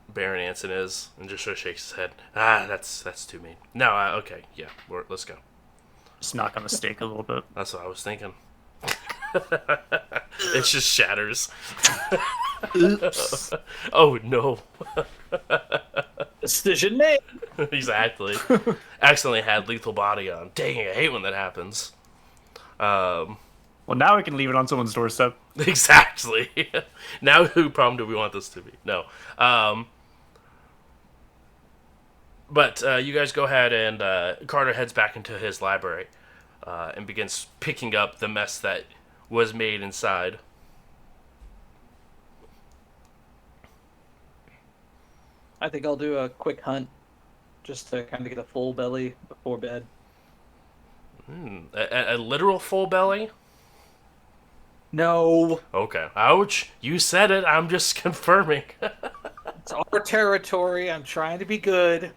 Baron Anson is and just sort of shakes his head. That's too mean. No, okay, yeah, let's go. Just knock on the stake a little bit. That's what I was thinking. It just shatters. Oops. Oh no. Decision made. Exactly. Accidentally had lethal body on. Dang it, I hate when that happens. Well, now we can leave it on someone's doorstep. Exactly. Now who problem do we want this to be? No. But you guys go ahead and Carter heads back into his library and begins picking up the mess that was made inside. I think I'll do a quick hunt just to kind of get a full belly before bed. A literal full belly? No, Okay. Ouch. You said it. I'm just confirming. it's our territory. I'm trying to be good.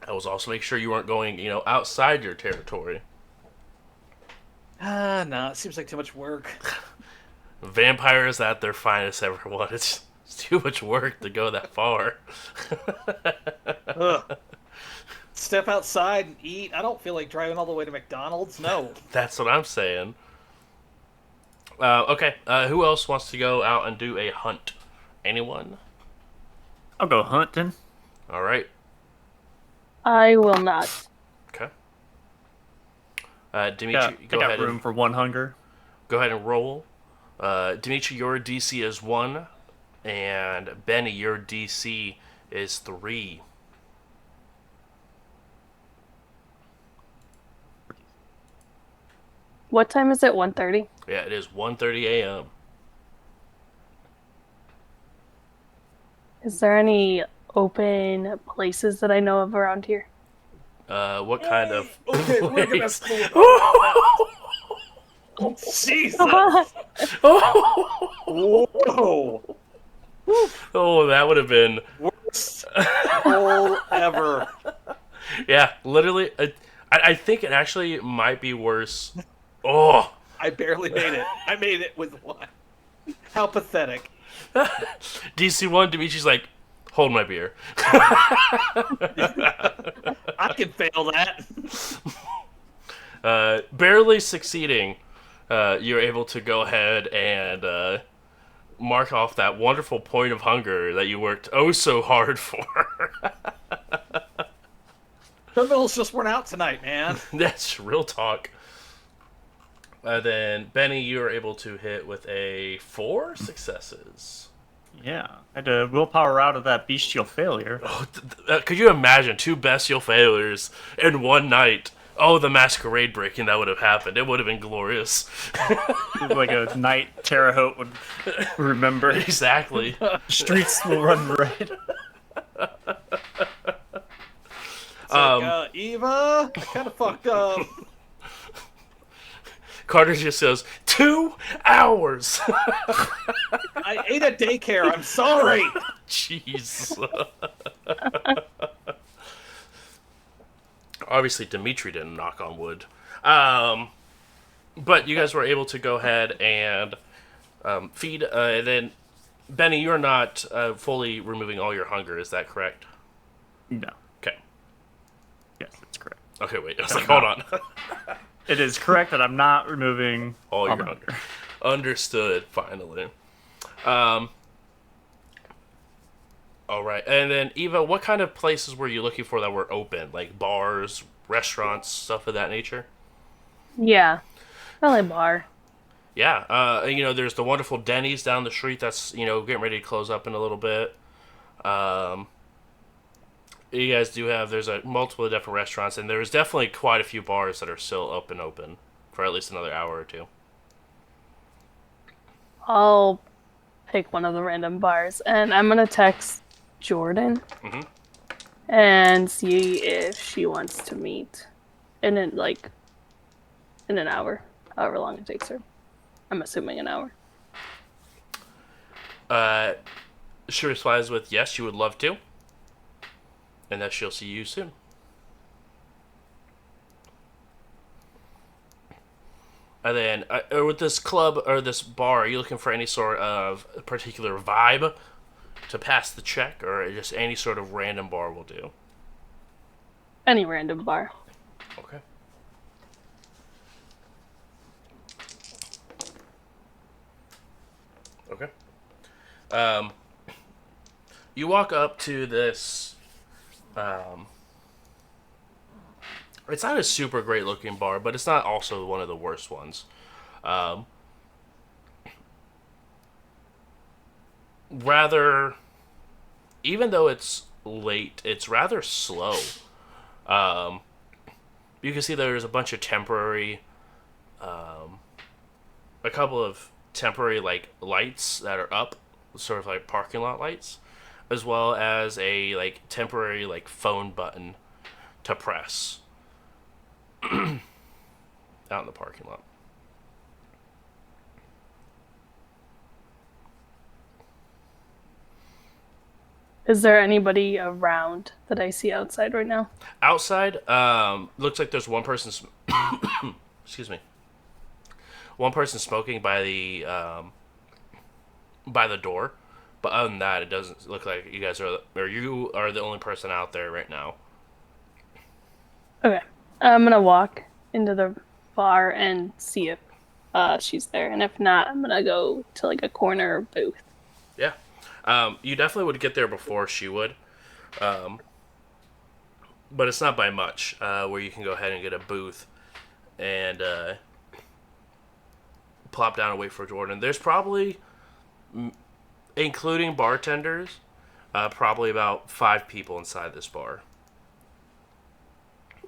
I was also make sure you weren't going, outside your territory. No, it seems like too much work. Vampires at their finest, everyone. It's too much work to go that far. Ugh. Step outside and eat. I don't feel like driving all the way to McDonald's. No. That's what I'm saying. Okay, who else wants to go out and do a hunt? Anyone? I'll go hunting. All right. I will not. Okay. Dimitri, I go got ahead. room for one hunger. Go ahead and roll. Dimitri, your DC is 1, and Benny, your DC is 3. What time is it? 1:30? Yeah, it is 1:30 a.m. Is there any open places that I know of around here? What kind of? Okay, we're gonna place? Jesus! Oh, Whoa! that would have been. Worst hole ever. Yeah, literally. I think it actually might be worse. Oh, I barely made it. I made it with one. How pathetic. DC 1, Dimitri's like, hold my beer. I can fail that. Barely succeeding, you're able to go ahead and mark off that wonderful point of hunger that you worked oh so hard for. Terminals just weren't out tonight, man. That's real talk. Then, Benny, you are able to hit with a 4 successes. Yeah. I had to willpower out of that bestial failure. Oh, could you imagine 2 bestial failures in one night? Oh, the Masquerade breaking that would have happened. It would have been glorious. Like a night Terre Haute would remember. Exactly. Streets will run red. Eva, I kind of fucked up. Carter just says, 2 hours. I ate at daycare. I'm sorry. Jeez. Obviously, Dimitri didn't knock on wood. But you guys were able to go ahead and feed. And then, Benny, you're not fully removing all your hunger. Is that correct? No. Okay. Yes, that's correct. Okay, wait. I was like, hold on. It is correct that I'm not removing All your my hunger. Understood, finally. All right. And then, Eva, what kind of places were you looking for that were open? Like bars, restaurants, stuff of that nature? Yeah. Probably bar. Yeah. There's the wonderful Denny's down the street that's, getting ready to close up in a little bit. You guys do have, there's multiple different restaurants, and there's definitely quite a few bars that are still open for at least another hour or two. I'll pick one of the random bars, and I'm gonna text Jordan and see if she wants to meet in an hour, however long it takes her. I'm assuming an hour. She replies with, yes, she would love to. And that she'll see you soon. And then, with this club or this bar, are you looking for any sort of particular vibe to pass the check, or just any sort of random bar will do? Any random bar. Okay. Okay. You walk up to this. It's not a super great looking bar, but it's not also one of the worst ones. Even though it's late, it's rather slow. You can see there's a bunch of a couple of temporary like lights that are up, sort of like parking lot lights, as well as a like temporary like phone button to press out in the parking lot. Is there anybody around that I see outside right now? Outside, looks like there's one person. Excuse me. One person smoking by the door, but other than that, it doesn't look like you guys are, or you are the only person out there right now. Okay. I'm gonna walk into the bar and see if she's there, and if not, I'm gonna go to like a corner booth. Yeah. You definitely would get there before she would. But it's not by much, where you can go ahead and get a booth and plop down and wait for Jordan. There's probably, including bartenders, probably about 5 people inside this bar.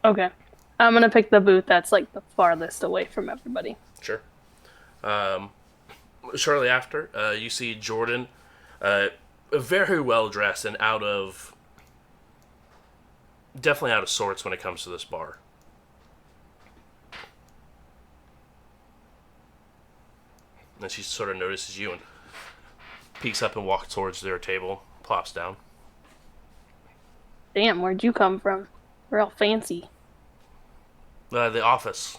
Okay. I'm gonna pick the booth that's like the farthest away from everybody. Sure. Shortly after, you see Jordan, very well dressed and definitely out of sorts when it comes to this bar. And she sort of notices you and peeks up and walks towards their table, plops down. Damn, where'd you come from? We're all fancy. The office.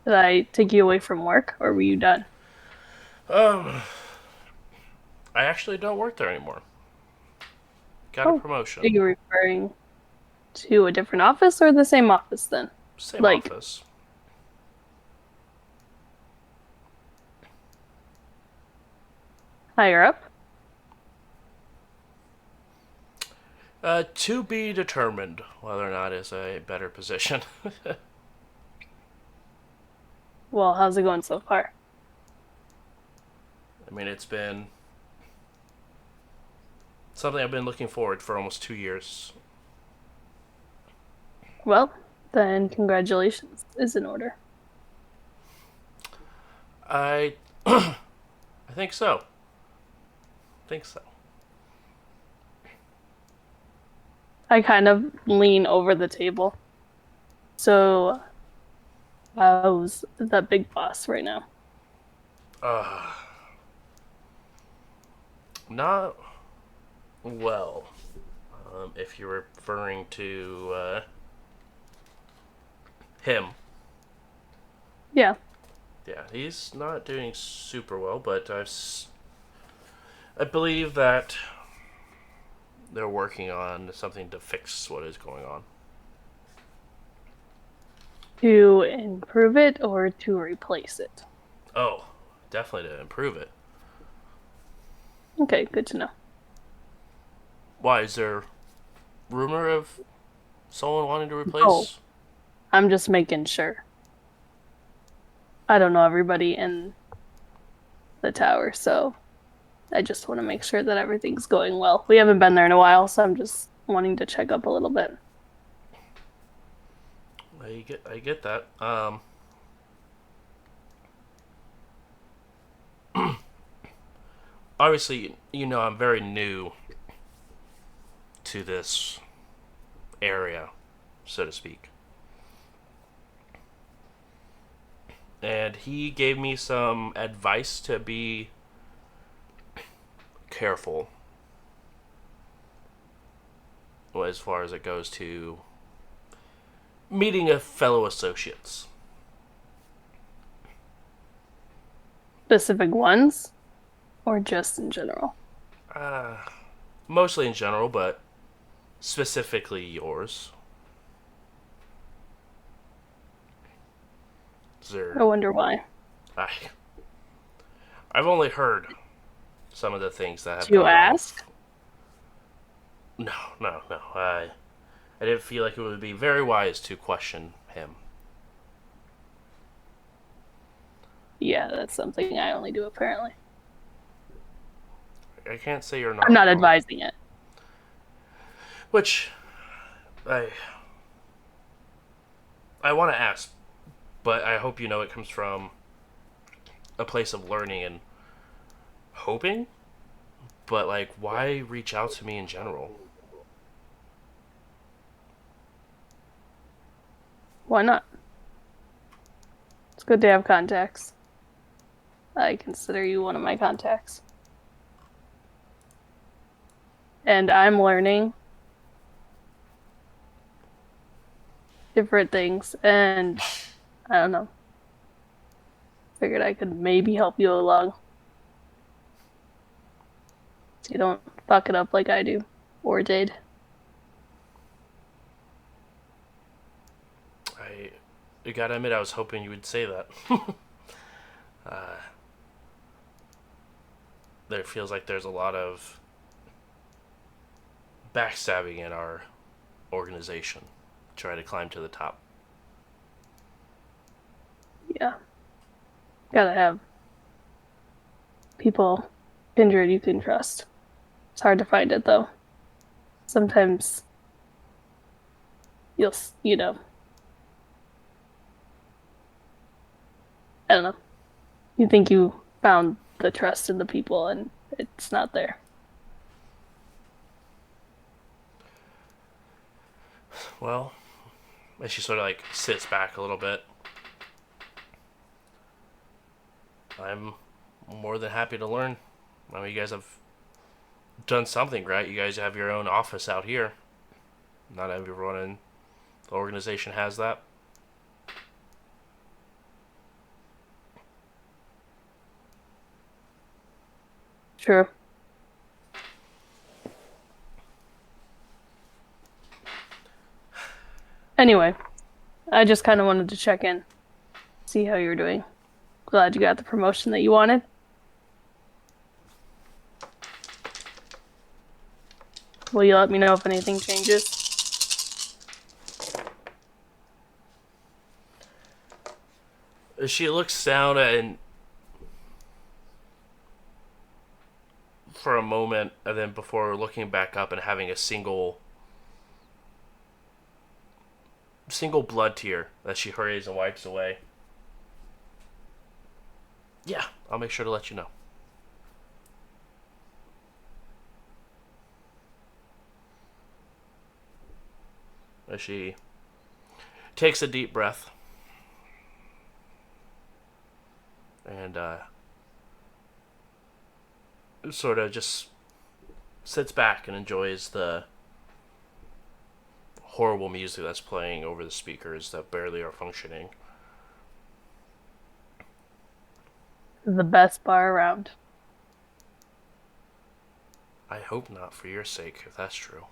Did I take you away from work, or were you done? I actually don't work there anymore. Got a promotion. Are you referring to a different office or the same office then? Same like- office. Higher up? To be determined whether or not it's a better position. Well, how's it going so far? I mean, it's been something I've been looking forward for almost 2 years. Well, then congratulations is in order. I think so. I kind of lean over the table. So, how's the big boss right now? Not well. If you're referring to him, Yeah. yeah, he's not doing super well. But I believe that they're working on something to fix what is going on. To improve it or to replace it? Oh, definitely to improve it. Okay, good to know. Why is there rumor of someone wanting to Oh, replace? I'm just making sure. I don't know everybody in the tower, so I just want to make sure that everything's going well. We haven't been there in a while, so I'm just wanting to check up a little bit. I get that. Obviously, you know I'm very new to this area, so to speak. And he gave me some advice to be careful as far as it goes to meeting a fellow associates. Specific ones or just in general? Uh, Mostly in general, but specifically yours. Is I there, wonder why. I, I've only heard some of the things that have To gone ask? off. No, no, no. I didn't feel like it would be very wise to question him. Yeah, that's something I only do apparently. I can't say you're I'm not not wrong. advising it. Which I I want to ask, but I hope you know it comes from a place of learning and hoping. But like, why reach out to me in general? Why not? It's good to have contacts. I consider you one of my contacts. And I'm learning different things, and I don't know. Figured I could maybe help you along so you don't fuck it up like I do or did. I gotta admit, I was hoping you would say that. uh, there feels like there's a lot of backstabbing in our organization. Try to climb to the top. Yeah. Gotta have people, kindred you can trust. It's hard to find it though. Sometimes you'll, I don't know. You think you found the trust in the people and it's not there. Well, as she sort of like sits back a little bit, I'm more than happy to learn. I mean, you guys have done something, right? You guys have your own office out here. Not everyone in the organization has that. True. Anyway, I just kind of wanted to check in, see how you're doing. Glad you got the promotion that you wanted. Will you let me know if anything changes? She looks down and for a moment, and then before looking back up and having a single blood tear that she hurries and wipes away. Yeah, I'll make sure to let you know. as she takes a deep breath and sort of just sits back and enjoys the horrible music that's playing over the speakers that barely are functioning. The best bar around. I hope not, for your sake, if that's true.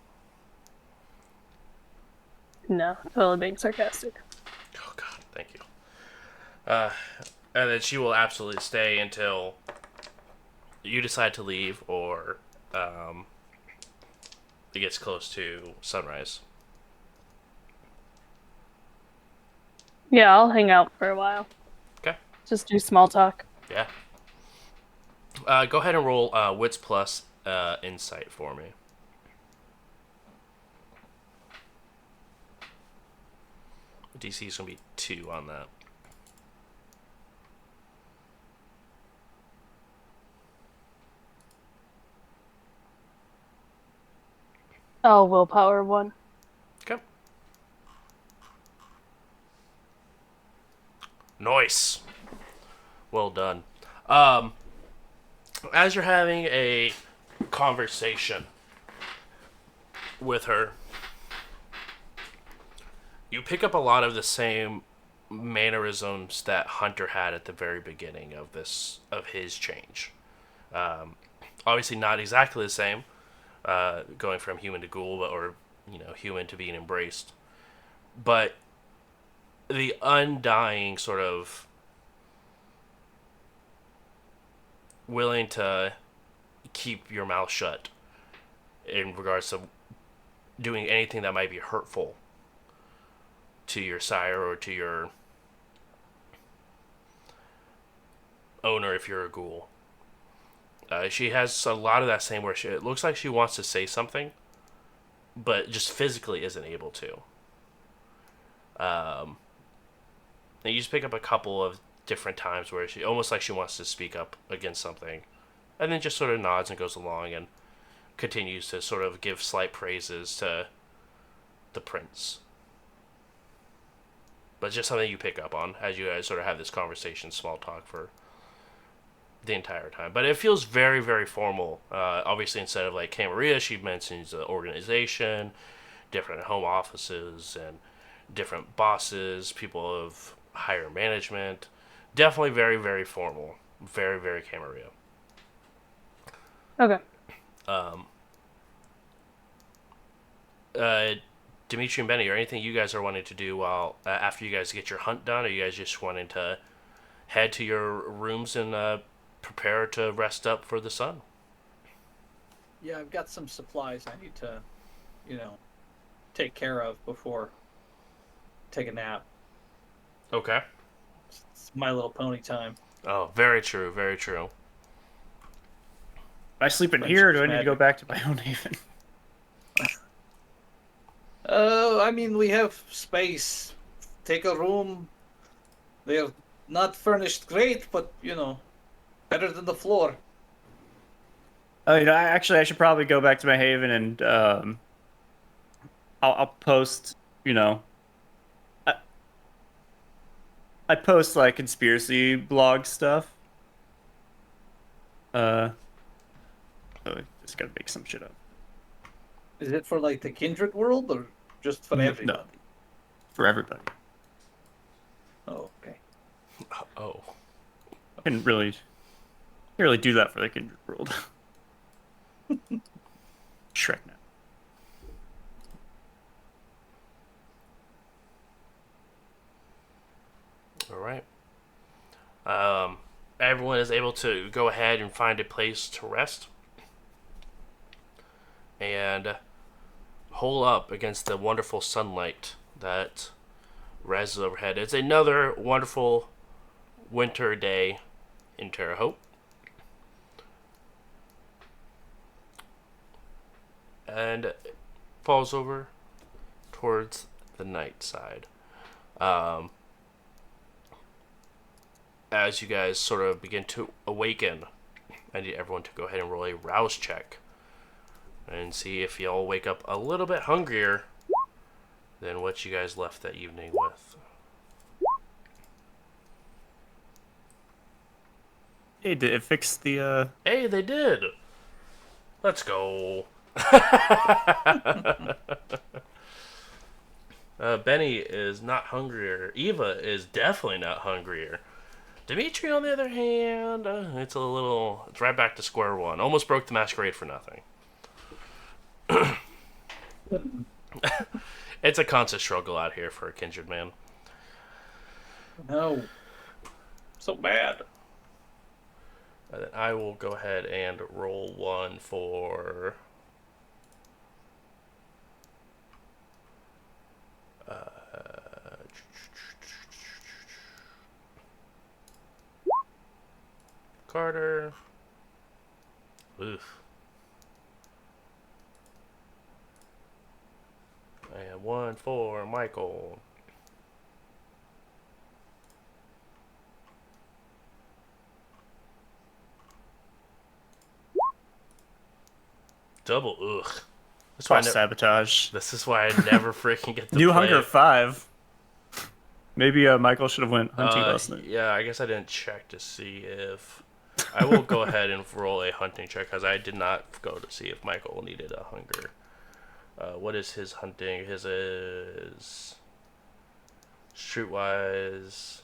No, totally being sarcastic. Oh God, thank you. And then she will absolutely stay until you decide to leave or it gets close to sunrise. Yeah, I'll hang out for a while. Okay. Just do small talk. Yeah. Go ahead and roll Wits plus Insight for me. DC is going to be 2 on that. Oh, willpower 1. Okay. Nice. Well done. As you're having a conversation with her, you pick up a lot of the same mannerisms that Hunter had at the very beginning of his change. Obviously, not exactly the same, going from human to ghoul, or human to being embraced, but the undying sort of willing to keep your mouth shut in regards to doing anything that might be hurtful to your sire or to your owner if you're a ghoul. She has a lot of that same where it looks like she wants to say something, but just physically isn't able to. And you just pick up a couple of different times where she almost like she wants to speak up against something, and then just sort of nods and goes along and continues to sort of give slight praises to the prince. But just something you pick up on as you guys sort of have this conversation, small talk for the entire time. But it feels very, very formal. Obviously, instead of like Camarilla, she mentions the organization, different home offices, and different bosses, people of higher management. Definitely very, very formal. Very, very Camarilla. Okay. Dimitri and Benny, or anything you guys are wanting to do while after you guys get your hunt done? Or you guys just wanting to head to your rooms and prepare to rest up for the sun? Yeah, I've got some supplies I need to, take care of before take a nap. Okay. It's My Little Pony time. Oh, very true, very true. I sleep in here, or do I need to go back to my own haven? I mean, we have space. Take a room. They're not furnished great, but, better than the floor. Oh, I should probably go back to my haven and I'll post. I post like conspiracy blog stuff. Oh, just gotta make some shit up. Is it for, like, the Kindred world, or just for everybody? No, for everybody. Oh, okay. Oh. Can't really do that for the Kindred world. Shrek now. All right. Everyone is able to go ahead and find a place to rest and hole up against the wonderful sunlight that rises overhead. It's another wonderful winter day in Terre Haute. And it falls over towards the night side. As you guys sort of begin to awaken, I need everyone to go ahead and roll a rouse check and see if y'all wake up a little bit hungrier Then what you guys left that evening with? Hey, did it fix the? Hey, they did. Let's go. Benny is not hungrier. Eva is definitely not hungrier. Dimitri, on the other hand, it's right back to square one. Almost broke the Masquerade for nothing. It's a constant struggle out here for a kindred man. No. So bad. Then I will go ahead and roll one for... Carter. Oof. And one for Michael. Double. Ugh. Cross sabotage. This is why I never freaking get to New play. Hunger 5. Maybe Michael should have went hunting last night. Yeah, I guess I didn't check to see if... I will go ahead and roll a hunting check because I did not go to see if Michael needed a hunger. What is his hunting? His is... Streetwise,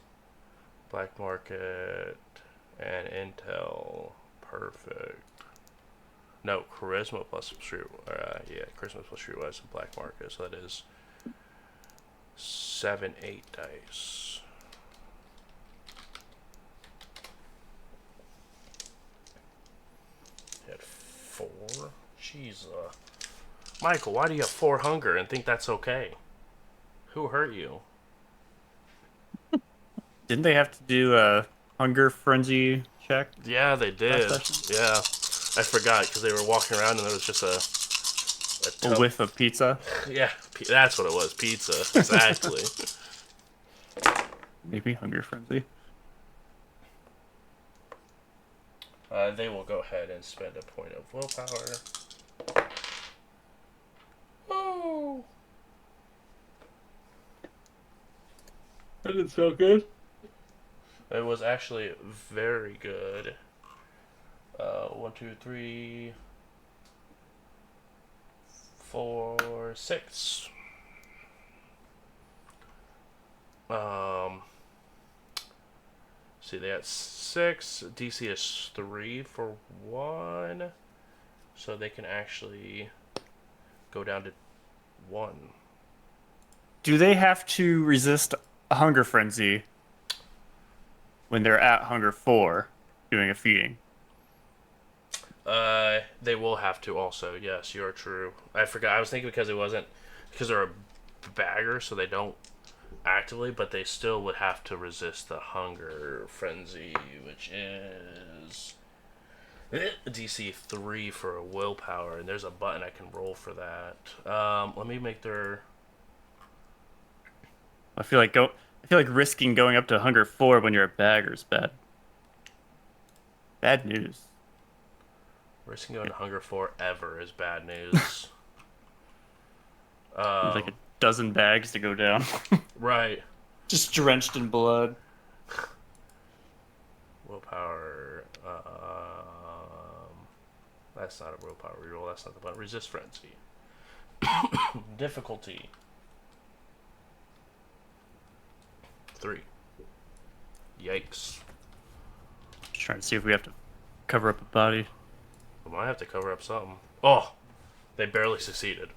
Black Market, and Intel. Perfect. No, Charisma plus Street... Charisma plus Streetwise and Black Market. So that is 7, 8 dice. Hit 4. Jeez. Michael, why do you have 4 hunger and think that's okay? Who hurt you? Didn't they have to do a hunger frenzy check? Yeah, they did. Yeah. I forgot because they were walking around and there was just A whiff of pizza? Yeah, that's what it was. Pizza. Exactly. Maybe hunger frenzy. They will go ahead and spend a point of willpower. Oh. That didn't feel good. It was actually very good. 1, 2, 3, 4, 6. See, they got 6. DC is 3 for 1. So they can actually go down to 1. Do they have to resist a hunger frenzy when they're at hunger 4 doing a feeding? They will have to also. Yes, you are true. I forgot. I was thinking because they're a bagger, so they don't actively, but they still would have to resist the hunger frenzy, which is DC 3 for a willpower, and there's a button I can roll for that. Let me make their... I feel like risking going up to hunger 4 when you're a bagger is bad. Bad news. Risking going to hunger forever is bad news. Like a dozen bags to go down. Right. Just drenched in blood. Willpower. That's not a willpower reroll. That's not the button. Resist frenzy. Difficulty 3. Yikes. Just trying to see if we have to cover up a body. We might have to cover up something. Oh! They barely succeeded.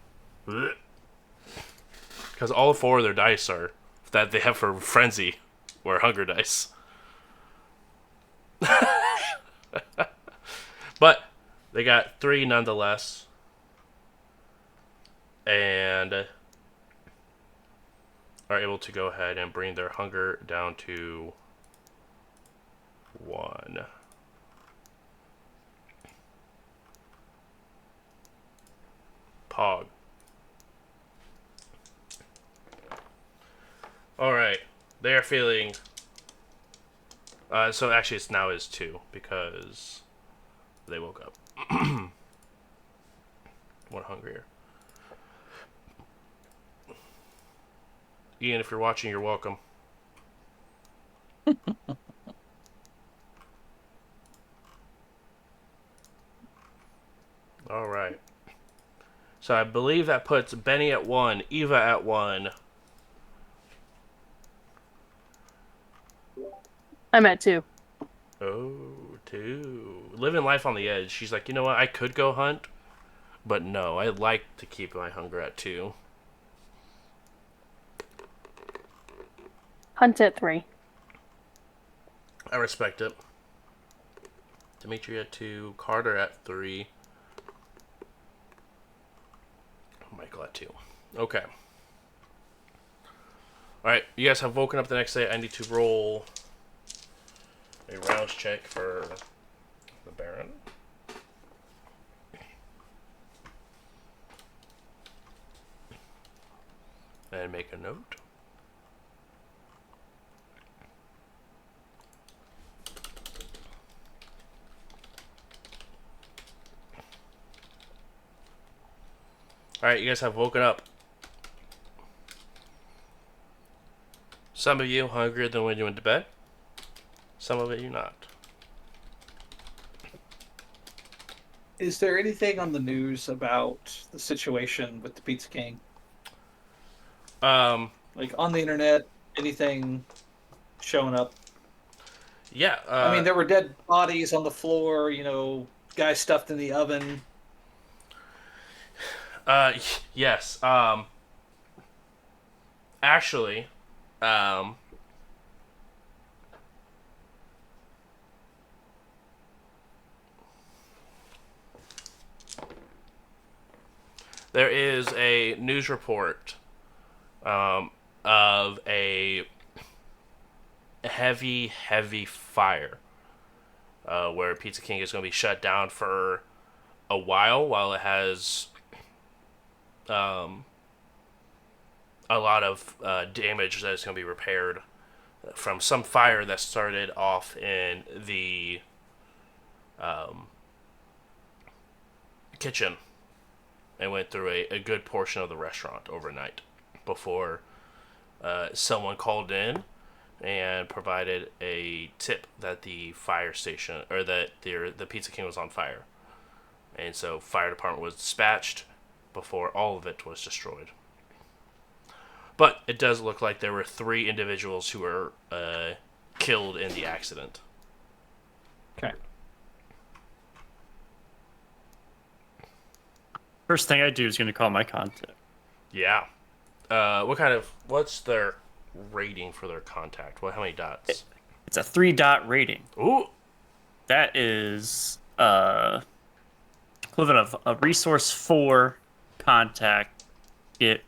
Because all 4 of their dice are that they have for frenzy were hunger dice. But they got 3 nonetheless. And are able to go ahead and bring their hunger down to 1. Pog. Alright. They are feeling... so actually it's now is 2 because they woke up. 1 hungrier. Ian, if you're watching, you're welcome. All right. So I believe that puts Benny at 1, Eva at 1. I'm at 2. Oh, 2. Living life on the edge. She's like, you know what? I could go hunt, but no, I like to keep my hunger at 2. Hunt at 3. I respect it. Dimitri at 2, Carter at 3, Michael at 2. Okay. Alright, you guys have woken up the next day. I need to roll a rouse check for the Baron. And make a note. Alright, you guys have woken up. Some of you hungrier than when you went to bed. Some of it you not. Is there anything on the news about the situation with the Pizza King? Like on the internet, anything showing up? Yeah. I mean, there were dead bodies on the floor, guys stuffed in the oven. Yes. Actually, there is a news report of a heavy fire where Pizza King is going to be shut down for a while it has a lot of damage that is going to be repaired from some fire that started off in the kitchen and went through a good portion of the restaurant overnight before someone called in and provided a tip that the fire station, or that the Pizza King was on fire. And so fire department was dispatched before all of it was destroyed. But it does look like there were 3 individuals who were killed in the accident. Okay. First thing I do is going to call my contact. Yeah. What's their rating for their contact? How many dots? It's a 3-dot rating. Ooh. That is equivalent of a resource 4 contact, get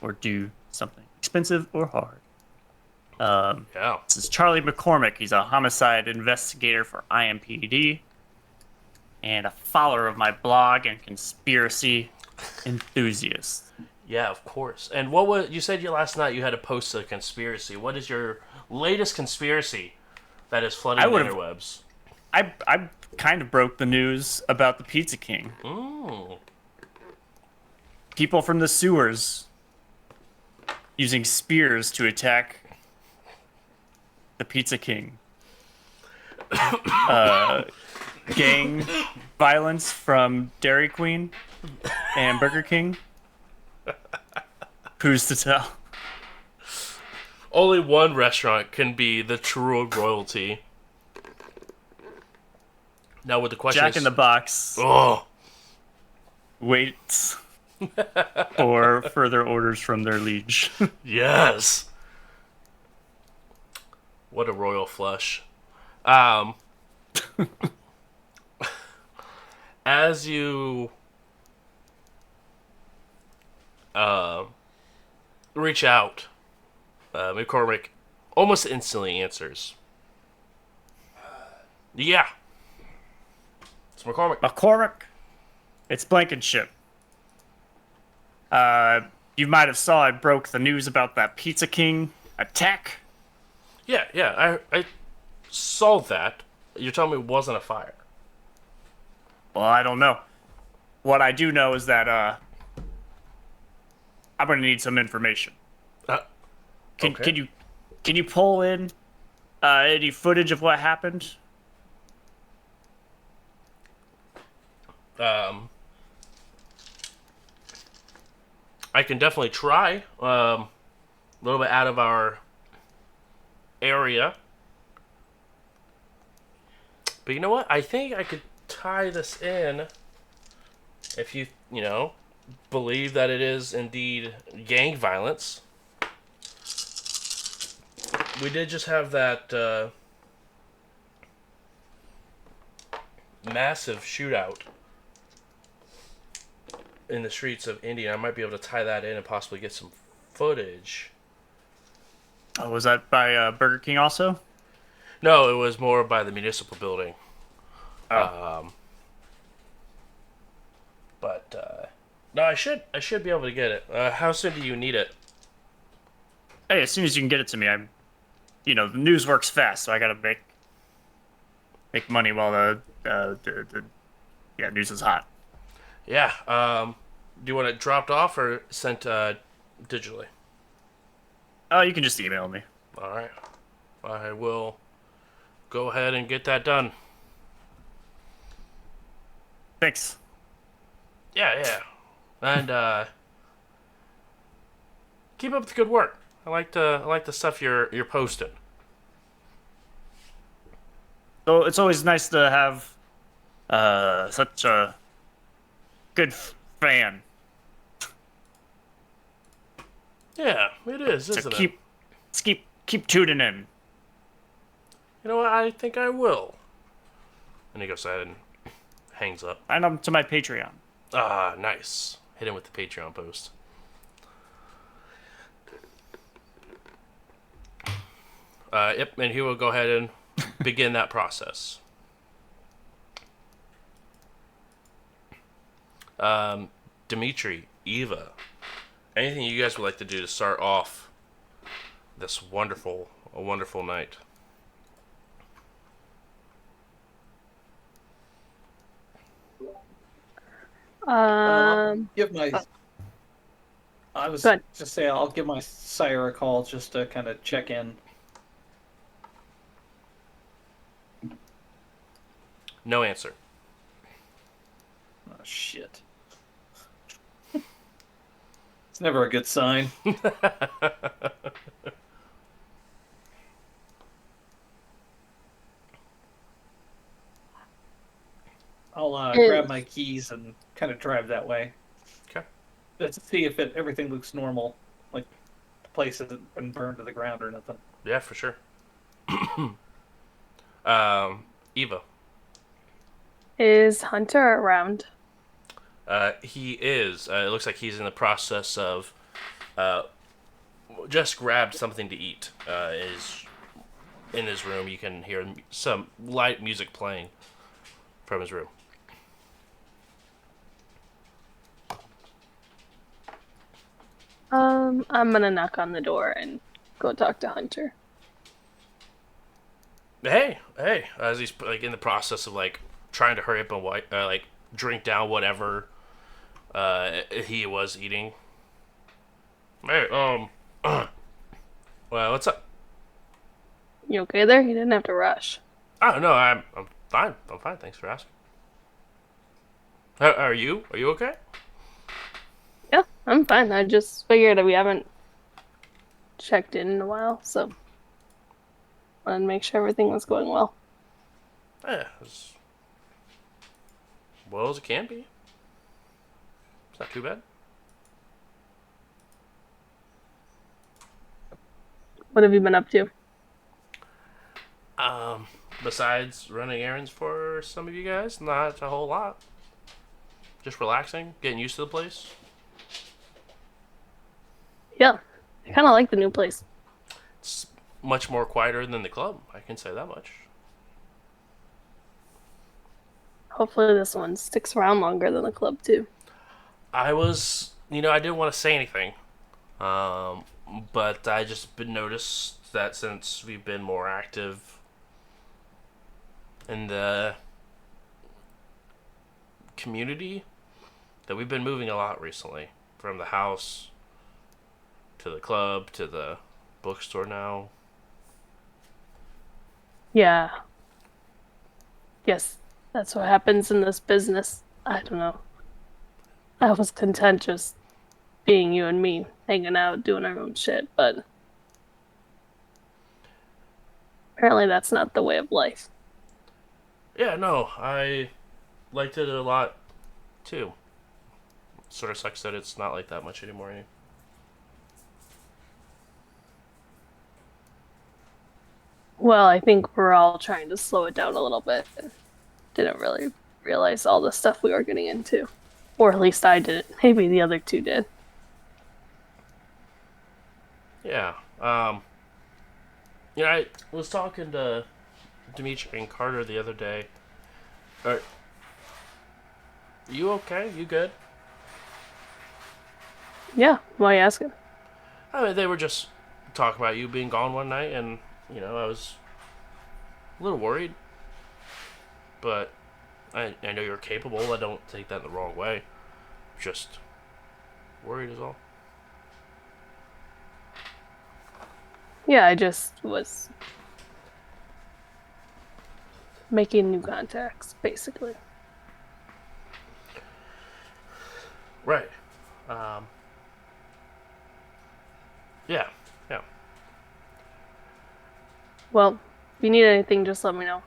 or do something expensive or hard. Yeah. This is Charlie McCormick. He's a homicide investigator for IMPD and a follower of my blog and conspiracy enthusiast. Yeah, of course. And what was you said last night you had to post a conspiracy. What is your latest conspiracy that is flooding the interwebs? I kind of broke the news about the Pizza King. Ooh. People from the sewers using spears to attack the Pizza King. Gang violence from Dairy Queen and Burger King. Who's to tell? Only one restaurant can be the true royalty. Now with the question Jack in the Box Oh. waits for further orders from their liege. Yes. What a royal flush. As you reach out, McCormick almost instantly answers. Yeah. It's McCormick. McCormick, it's Blankenship. You might have saw I broke the news about that Pizza King attack. Yeah, I saw that. You're telling me it wasn't a fire. Well, I don't know. What I do know is that I'm gonna need some information. Can Okay. can you pull in any footage of what happened? I can definitely try. A little bit out of our area. But you know what? I think I could tie this in if you believe that it is indeed gang violence. We did just have that massive shootout in the streets of Indy, and I might be able to tie that in and possibly get some footage. Oh, was that by Burger King also? No, it was more by the municipal building. Oh, But no, I should be able to get it. How soon do you need it? hey, as soon as you can get it to me, the news works fast, so I gotta make money while the news is hot. Yeah. Do you want it dropped off or sent digitally? Oh, you can just email me. All right. I will go ahead and get that done. Thanks. Yeah. And keep up the good work. I like the stuff you're posting. So it's always nice to have such a good fan. Yeah, it is, So isn't it? keep tuning in. You know what? I think I will. And he goes ahead and hangs up. Sign up to my Patreon. Ah, nice. Hit him with the Patreon post. Yep, and he will go ahead and begin that process. Dimitri, Eva, anything you guys would like to do to start off this wonderful night? Give my. I was Good. just saying I'll give my sire a call just to kind of check in. No answer. Oh shit! It's never a good sign. I'll grab my keys and kind of drive that way. Okay. Just to see if everything looks normal, like the place hasn't been burned to the ground or nothing. Yeah, for sure. Eva. Is Hunter around? He is. It looks like he's in the process of just grabbed something to eat. Is in his room. You can hear some light music playing from his room. I'm gonna knock on the door and go talk to Hunter. Hey! As he's like in the process of like trying to hurry up and like drink down whatever he was eating. Hey, well, what's up? You okay there? You didn't have to rush. Oh no, I'm fine. I'm fine. Thanks for asking. Are you? Are you okay? Yeah, I'm fine. I just figured that we haven't checked in a while, so wanted to make sure everything was going well. Yeah, as well as it can be. It's not too bad. What have you been up to? Besides running errands for some of you guys, not a whole lot. Just relaxing, getting used to the place. Yeah, I kind of like the new place. It's much more quieter than the club. I can say that much. Hopefully this one sticks around longer than the club too. I didn't want to say anything, but I just been noticed that since we've been more active in the community, that we've been moving a lot recently, from the house to the club to the bookstore now. Yeah. Yes, that's what happens in this business. I don't know. I was content just being you and me, hanging out, doing our own shit, but apparently that's not the way of life. Yeah, no, I liked it a lot too. Sort of sucks that it's not like that much anymore. Well, I think we're all trying to slow it down a little bit. Didn't really realize all the stuff we were getting into. Or at least I didn't. Maybe the other two did. Yeah. I was talking to Dimitri and Carter the other day. Are you okay? You good? Yeah, why you asking? I mean, they were just talking about you being gone one night, and I was a little worried, but I know you're capable. I don't take that the wrong way. Just worried is all. Yeah, I just was making new contacts, basically. Right. Um. Yeah. Yeah. Well, if you need anything, just let me know.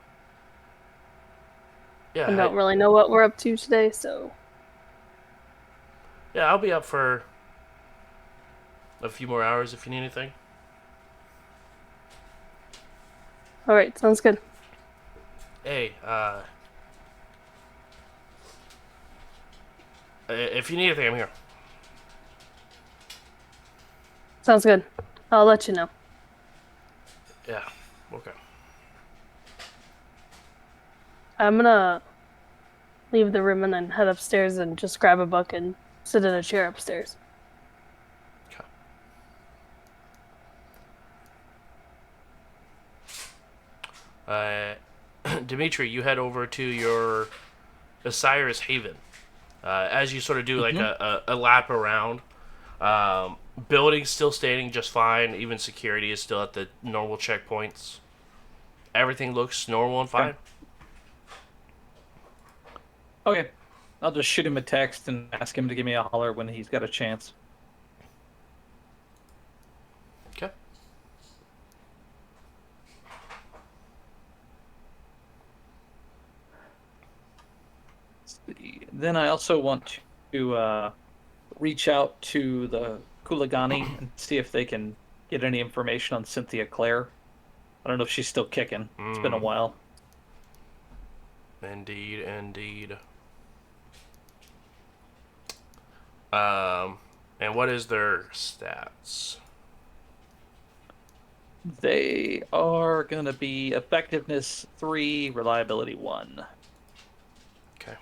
Yeah. I don't really know what we're up to today, so Yeah. I'll be up for a few more hours if you need anything. alright, sounds good. Hey. If you need anything, I'm here. Sounds good. I'll let you know. Yeah. Okay. I'm gonna leave the room and then head upstairs and just grab a book and sit in a chair upstairs. Okay. Dimitri, you head over to your Osiris Haven. As you sort of do like a lap around, building's still standing just fine. Even security is still at the normal checkpoints. Everything looks normal and fine. Okay. I'll just shoot him a text and ask him to give me a holler when he's got a chance. Okay. Then I also want to reach out to the Kuligani and see if they can get any information on Cynthia Clare. I don't know if she's still kicking. It's been a while. Indeed, indeed. And what is their stats? They are going to be effectiveness 3, reliability 1. Okay.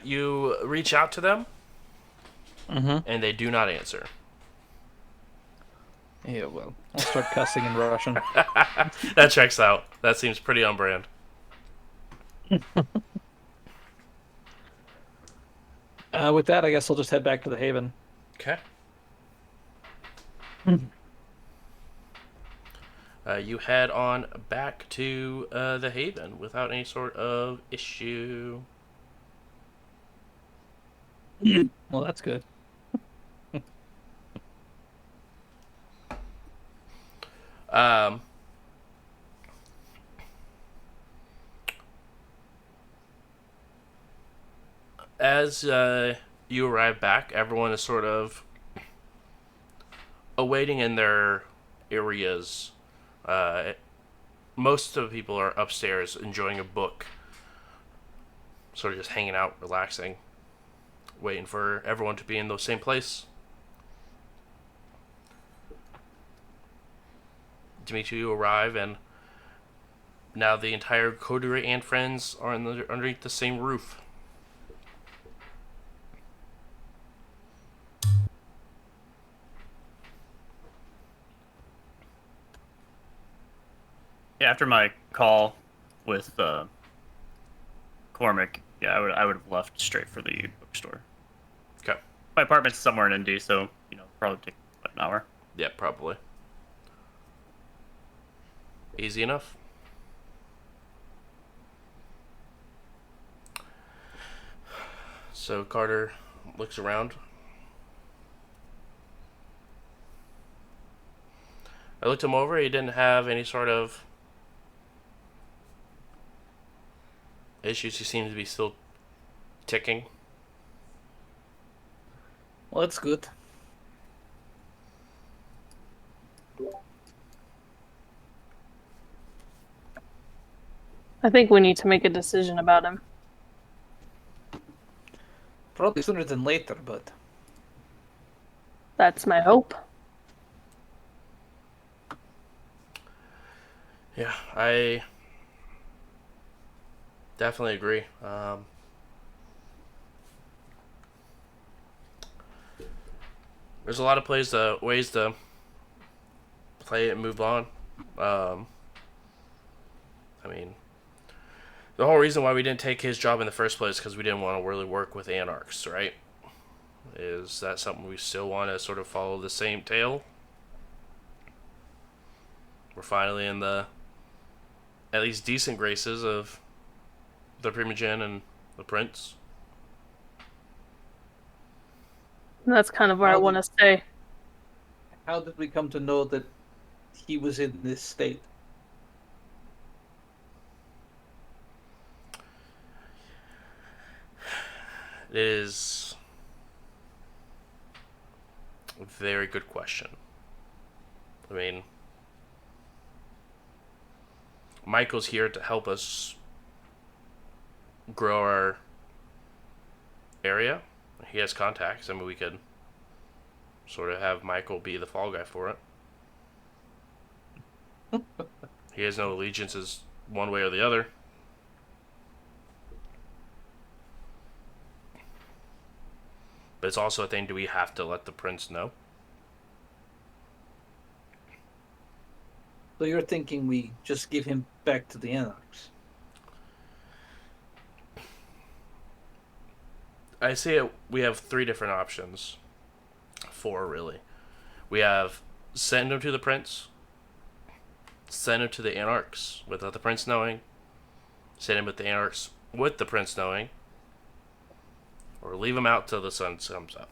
You reach out to them, and they do not answer. Yeah, well, I'll start cussing in Russian. That checks out. That seems pretty on brand. With that, I guess I'll just head back to the Haven. Okay. You head on back to the Haven without any sort of issue. Well, that's good. Um, as you arrive back, everyone is sort of awaiting in their areas. Most of the people are upstairs enjoying a book, sort of just hanging out, relaxing, waiting for everyone to be in the same place. Dimitri, you arrive, and now the entire coterie and friends are underneath the same roof. Yeah, after my call with Cormac, yeah, I would have left straight for the bookstore. Okay. My apartment's somewhere in Indy, so probably take about an hour. Yeah, probably. Easy enough. So Carter looks around. I looked him over. He didn't have any sort of issues. He seems to be still ticking. Well, that's good. I think we need to make a decision about him. Probably sooner than later, but That's my hope. Yeah, I definitely agree. There's a lot of ways to play it and move on. I mean, the whole reason why we didn't take his job in the first place because we didn't want to really work with anarchs, right? Is that something we still want to sort of follow the same tail? We're finally in the at least decent graces of the Primogen and the Prince. And that's kind of where I want to stay. how did we come to know that he was in this state? It is a very good question. I mean, Michael's here to help us grow our area. He has contacts. I mean, we could sort of have Michael be the fall guy for it. He has no allegiances one way or the other. But it's also a thing, do we have to let the prince know? So you're thinking we just give him back to the Anarchs? I see it. We have three different options. Four, really. We have send him to the prince, send him to the anarchs without the prince knowing, send him with the anarchs with the prince knowing, or leave him out till the sun comes up.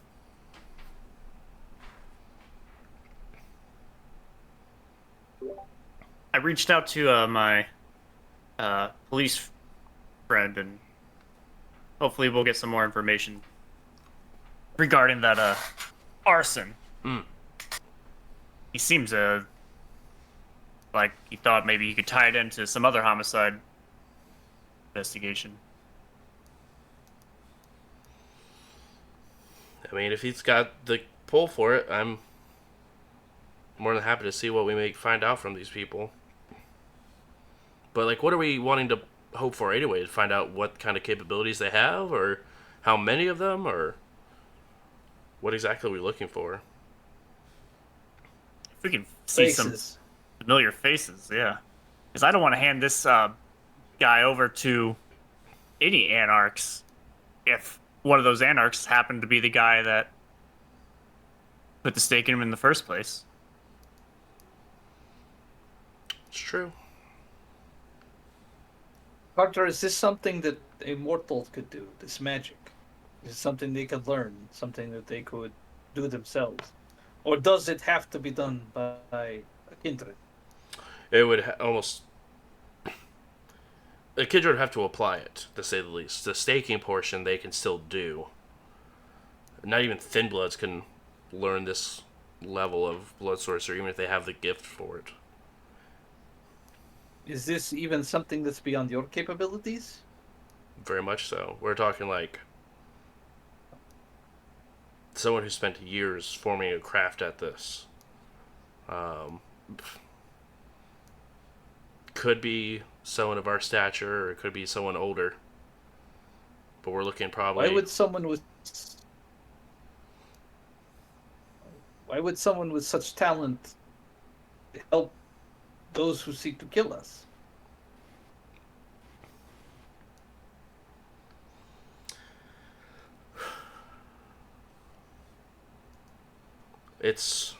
I reached out to my police friend, and hopefully we'll get some more information regarding that arson. Mm. He seems like he thought maybe he could tie it into some other homicide investigation. I mean, if he's got the pull for it, I'm more than happy to see what we may find out from these people. But, like, what are we wanting to hope for anyway? To find out what kind of capabilities they have, or how many of them, or what exactly are we looking for? If we can see some familiar faces, yeah. Because I don't want to hand this guy over to any anarchs if one of those anarchs happened to be the guy that put the stake in him in the first place. It's true. Carter, is this something that a mortal could do, this magic? Is it something they could learn, something that they could do themselves? Or does it have to be done by a kindred? It would almost... A kindred would have to apply it, to say the least. The staking portion they can still do. Not even Thin Bloods can learn this level of blood sorcery, even if they have the gift for it. Is this even something that's beyond your capabilities? Very much so. We're talking like someone who spent years forming a craft at this. Could be someone of our stature, or it could be someone older. But we're looking probably. Why would someone with such talent help those who seek to kill us? It's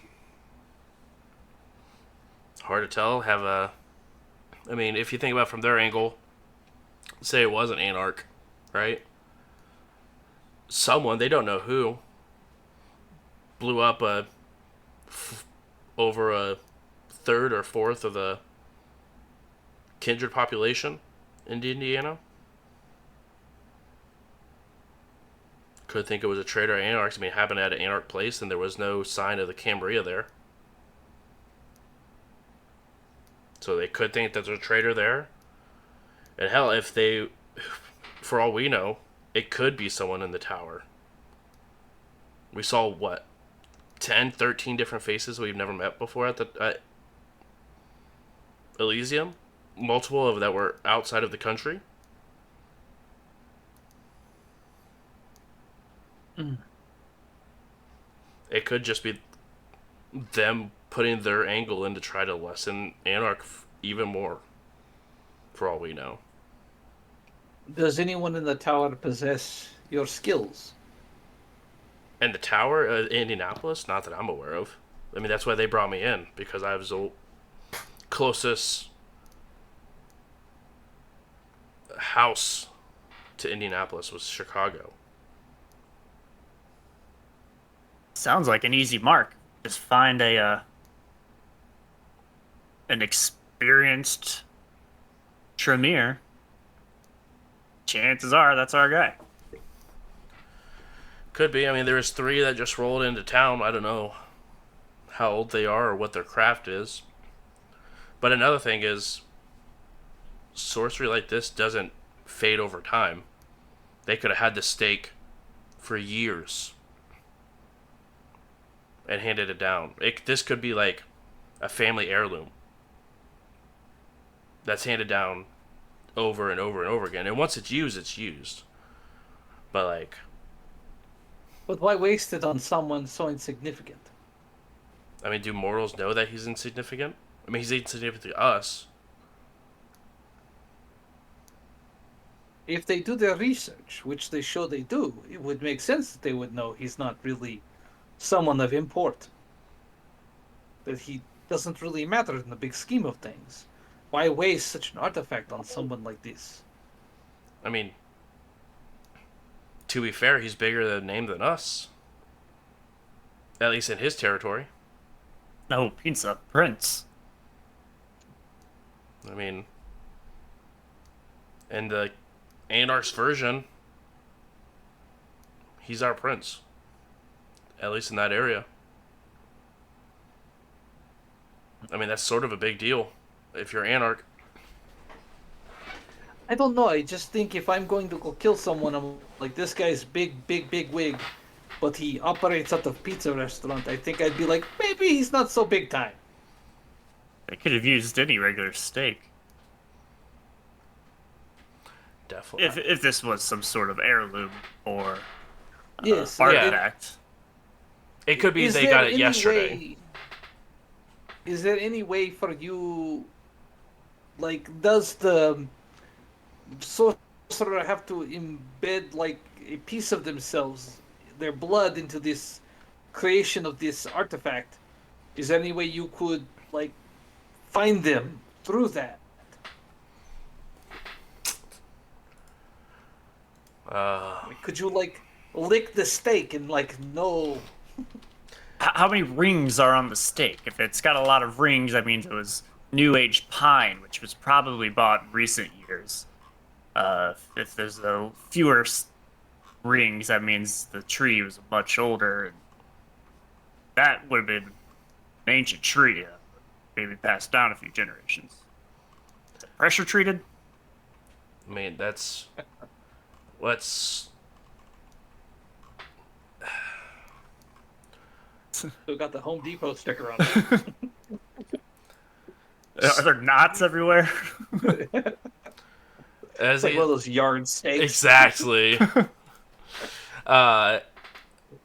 hard to tell. I mean, if you think about it from their angle, say it was an anarch, right? Someone, they don't know who, blew up over a third or fourth of the kindred population in Indiana. Could think it was a traitor or anarchs. I mean, it happened at an anarch place, and there was no sign of the Cambria there. So they could think that there's a traitor there. And hell, if they, for all we know, it could be someone in the tower. We saw, what, 10, 13 different faces we've never met before at Elysium? Multiple of that were outside of the country. It could just be them putting their angle in to try to lessen Anarch even more, for all we know. Does anyone in the tower possess your skills? And the tower, Indianapolis, not that I'm aware of. I mean, that's why they brought me in, because I was the closest house to Indianapolis was Chicago. Sounds like an easy mark. Just find an experienced Tremere. Chances are that's our guy. Could be. I mean, there was 3 that just rolled into town. I don't know how old they are or what their craft is. But another thing is, sorcery like this doesn't fade over time. They could have had the stake for years and handed it down. This could be like a family heirloom that's handed down over and over and over again. And once it's used, it's used. But like... But why waste it on someone so insignificant? I mean, do mortals know that he's insignificant? I mean, he's insignificant to us. If they do their research, which they show they do, it would make sense that they would know he's not really someone of import. That he doesn't really matter in the big scheme of things. Why waste such an artifact on someone like this? I mean, to be fair, he's bigger than name than us. At least in his territory. No, pizza, Prince. I mean, in the Anarch's version, he's our prince. At least in that area. I mean, that's sort of a big deal if you're Anarch. I don't know. I just think if I'm going to go kill someone, I'm like, this guy's big wig, but he operates at a pizza restaurant. I think I'd be like, maybe he's not so big time. They could have used any regular steak. Definitely. If this was some sort of heirloom or Yes, artifact. It could be they got it yesterday. Is there any way for you, like, does the sorcerer have to embed, like, a piece of themselves, their blood, into this creation of this artifact? Is there any way you could, like, find them through that? Could you, like, lick the steak and, like, know... How many rings are on the stake? If it's got a lot of rings, that means it was New Age pine, which was probably bought in recent years. If there's fewer rings, that means the tree was much older. And that would have been an ancient tree, maybe passed down a few generations. Is it pressure treated? I mean, that's... Let's... Still got the Home Depot sticker on it. Are there knots everywhere? As It's like he, one of those yard stakes. exactly.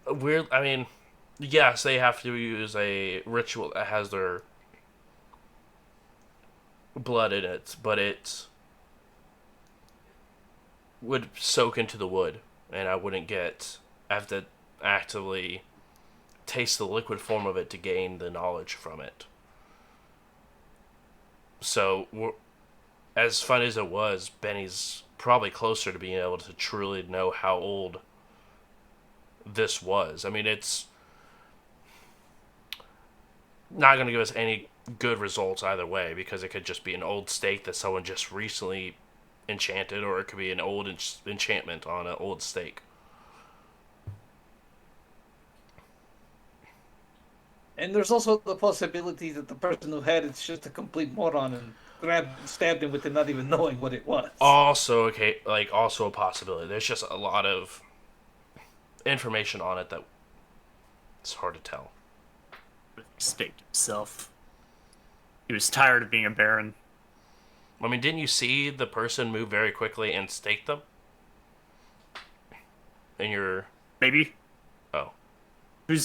Weird. I mean, yes, they have to use a ritual that has their blood in it, but it would soak into the wood, and I have to actively taste the liquid form of it to gain the knowledge from it. So, as fun as it was, Benny's probably closer to being able to truly know how old this was. I mean, it's not going to give us any good results either way, because it could just be an old stake that someone just recently enchanted, or it could be an old enchantment on an old stake. And there's also the possibility that the person who had it's just a complete moron and grabbed and stabbed him with it not even knowing what it was. Also, okay, like also a possibility. There's just a lot of information on it that it's hard to tell. Staked himself. He was tired of being a baron. I mean, didn't you see the person move very quickly and stake them? In your Maybe. oh, Who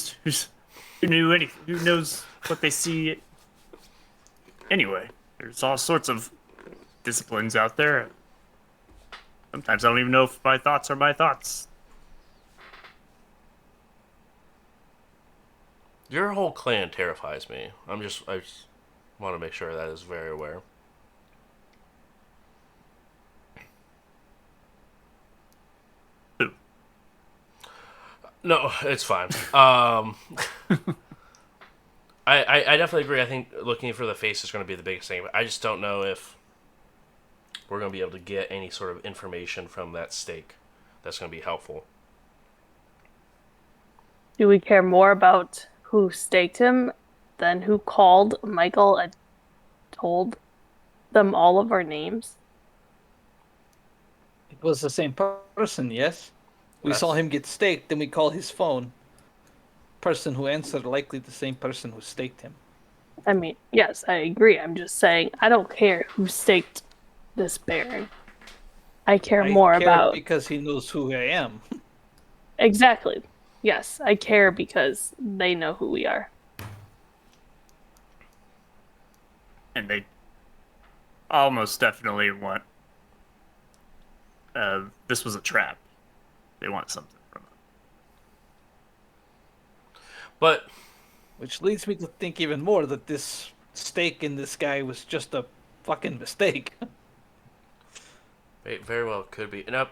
knew anything? Who knows what they see? Anyway, there's all sorts of disciplines out there. Sometimes I don't even know if my thoughts are my thoughts. your whole clan terrifies me. I just want to make sure that is very aware. Who? No, it's fine. I definitely agree. I think looking for the face is going to be the biggest thing. But I just don't know if we're going to be able to get any sort of information from that stake that's going to be helpful. Do we care more about who staked him than who called Michael and told them all of our names? It was the same person, yes? We saw him get staked, then we call his phone. Person who answered, likely the same person who staked him. I mean, yes, I agree. I'm just saying, I don't care who staked this baron. I care more about... because he knows who I am. Exactly. Yes, I care because they know who we are. And they almost definitely want. This was a trap. They want something from it. But Which leads me to think even more that this stake in this guy was just a fucking mistake. it very well could be. And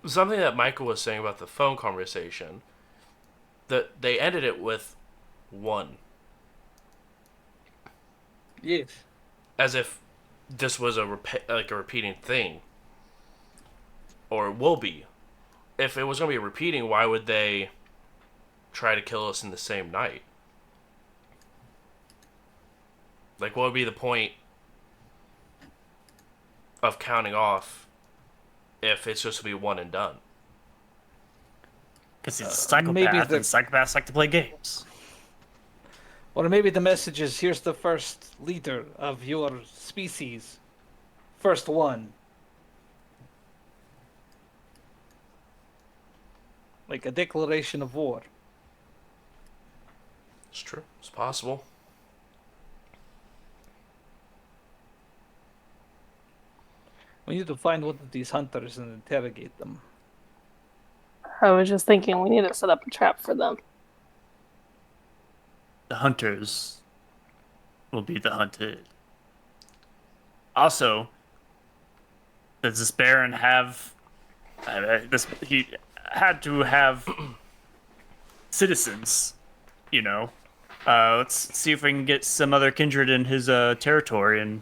something that Michael was saying about the phone conversation, that they ended it with one. Yes. As if this was a repeating thing. Or will be. If it was going to be repeating, why would they try to kill us in the same night? Like, what would be the point of counting off if it's just to be one and done? Because he's a psychopath, maybe and psychopaths like to play games. Or maybe the message is, here's the first leader of your species. First one. Like a declaration of war. It's true. It's possible. We need to find one of these hunters and interrogate them. I was just thinking we need to set up a trap for them. The hunters will be the hunted. Also, does this baron have... he had to have citizens, you know. Let's see if we can get some other kindred in his territory and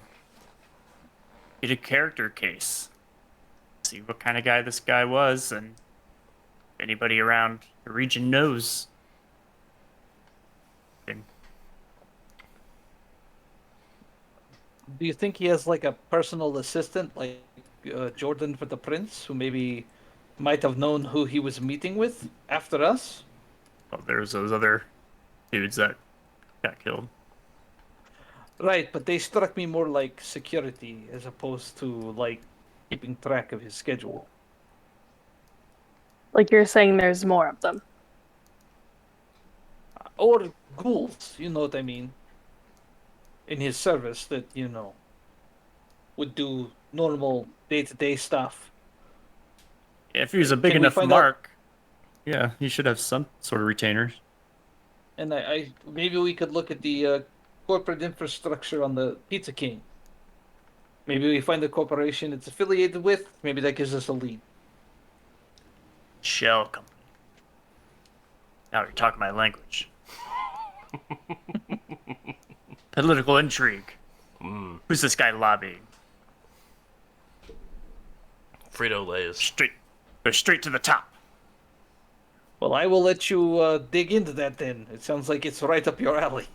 get a character case. See what kind of guy this guy was, and if anybody around the region knows. And Do you think he has like a personal assistant, like Jordan for the Prince, who maybe might have known who he was meeting with after us? well, there's those other dudes that got killed. Right, but they struck me more like security as opposed to like keeping track of his schedule. Like you're saying there's more of them. Or ghouls, you know what I mean? In his service that, would do normal day-to-day stuff. If he was a big Can we enough find out? mark, yeah, he should have some sort of retainers. And I maybe we could look at the corporate infrastructure on the Pizza King. Maybe we find the corporation it's affiliated with. Maybe that gives us a lead. Shell company. Now you're talking my language. Political intrigue. Who's this guy lobbying? Frito Lay's. Go straight to the top. Well, I will let you dig into that then. It sounds like it's right up your alley.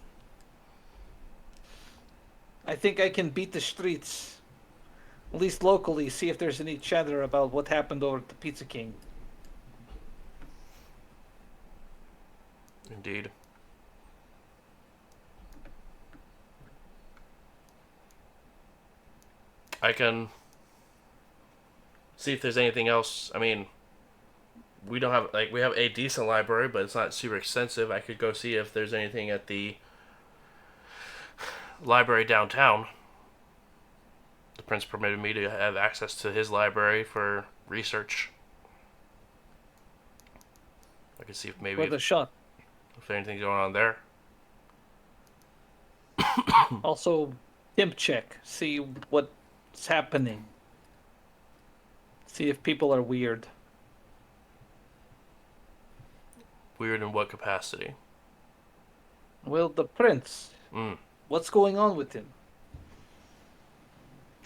I think I can beat the streets, at least locally, see if there's any chatter about what happened over at the Pizza King. Indeed. I can see if there's anything else. I mean, we don't have we have a decent library, but it's not super extensive. I could go see if there's anything at the library downtown. The prince permitted me to have access to his library for research. I could see if maybe Worth a shot. if anything's going on there. Also, temp check. See what's happening. See if people are weird. Weird in what capacity? Well, the prince. Mm. What's going on with him?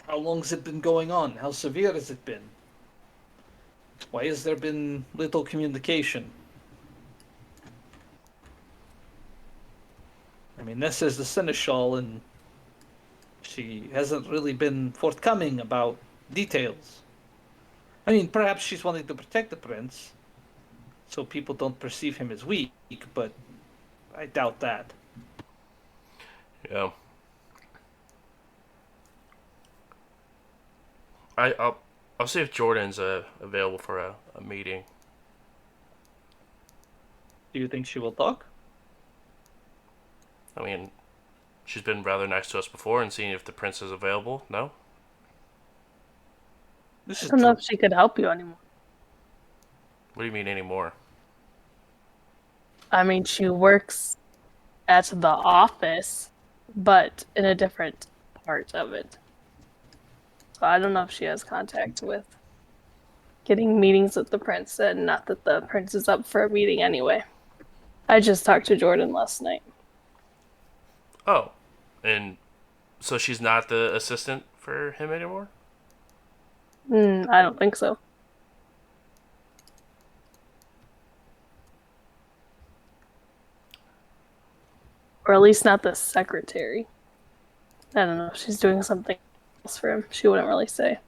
How long's it been going on? How severe has it been? Why has there been little communication? I mean, this is the seneschal, and she hasn't really been forthcoming about details. I mean, perhaps she's wanting to protect the prince, so people don't perceive him as weak, but I doubt that. Yeah. I'll see if Jordan's available for a meeting. Do you think she will talk? I mean, she's been rather nice to us before, and seeing if the prince is available. No. This I is don't know true. if she could help you anymore. What do you mean anymore? I mean, she works at the office, but in a different part of it. So I don't know if she has contact with getting meetings with the prince, and not that the prince is up for a meeting anyway. I just talked to Jordan last night. Oh, and so she's not the assistant for him anymore? I don't think so. Or at least not the secretary. I don't know if she's doing something else for him. She wouldn't really say.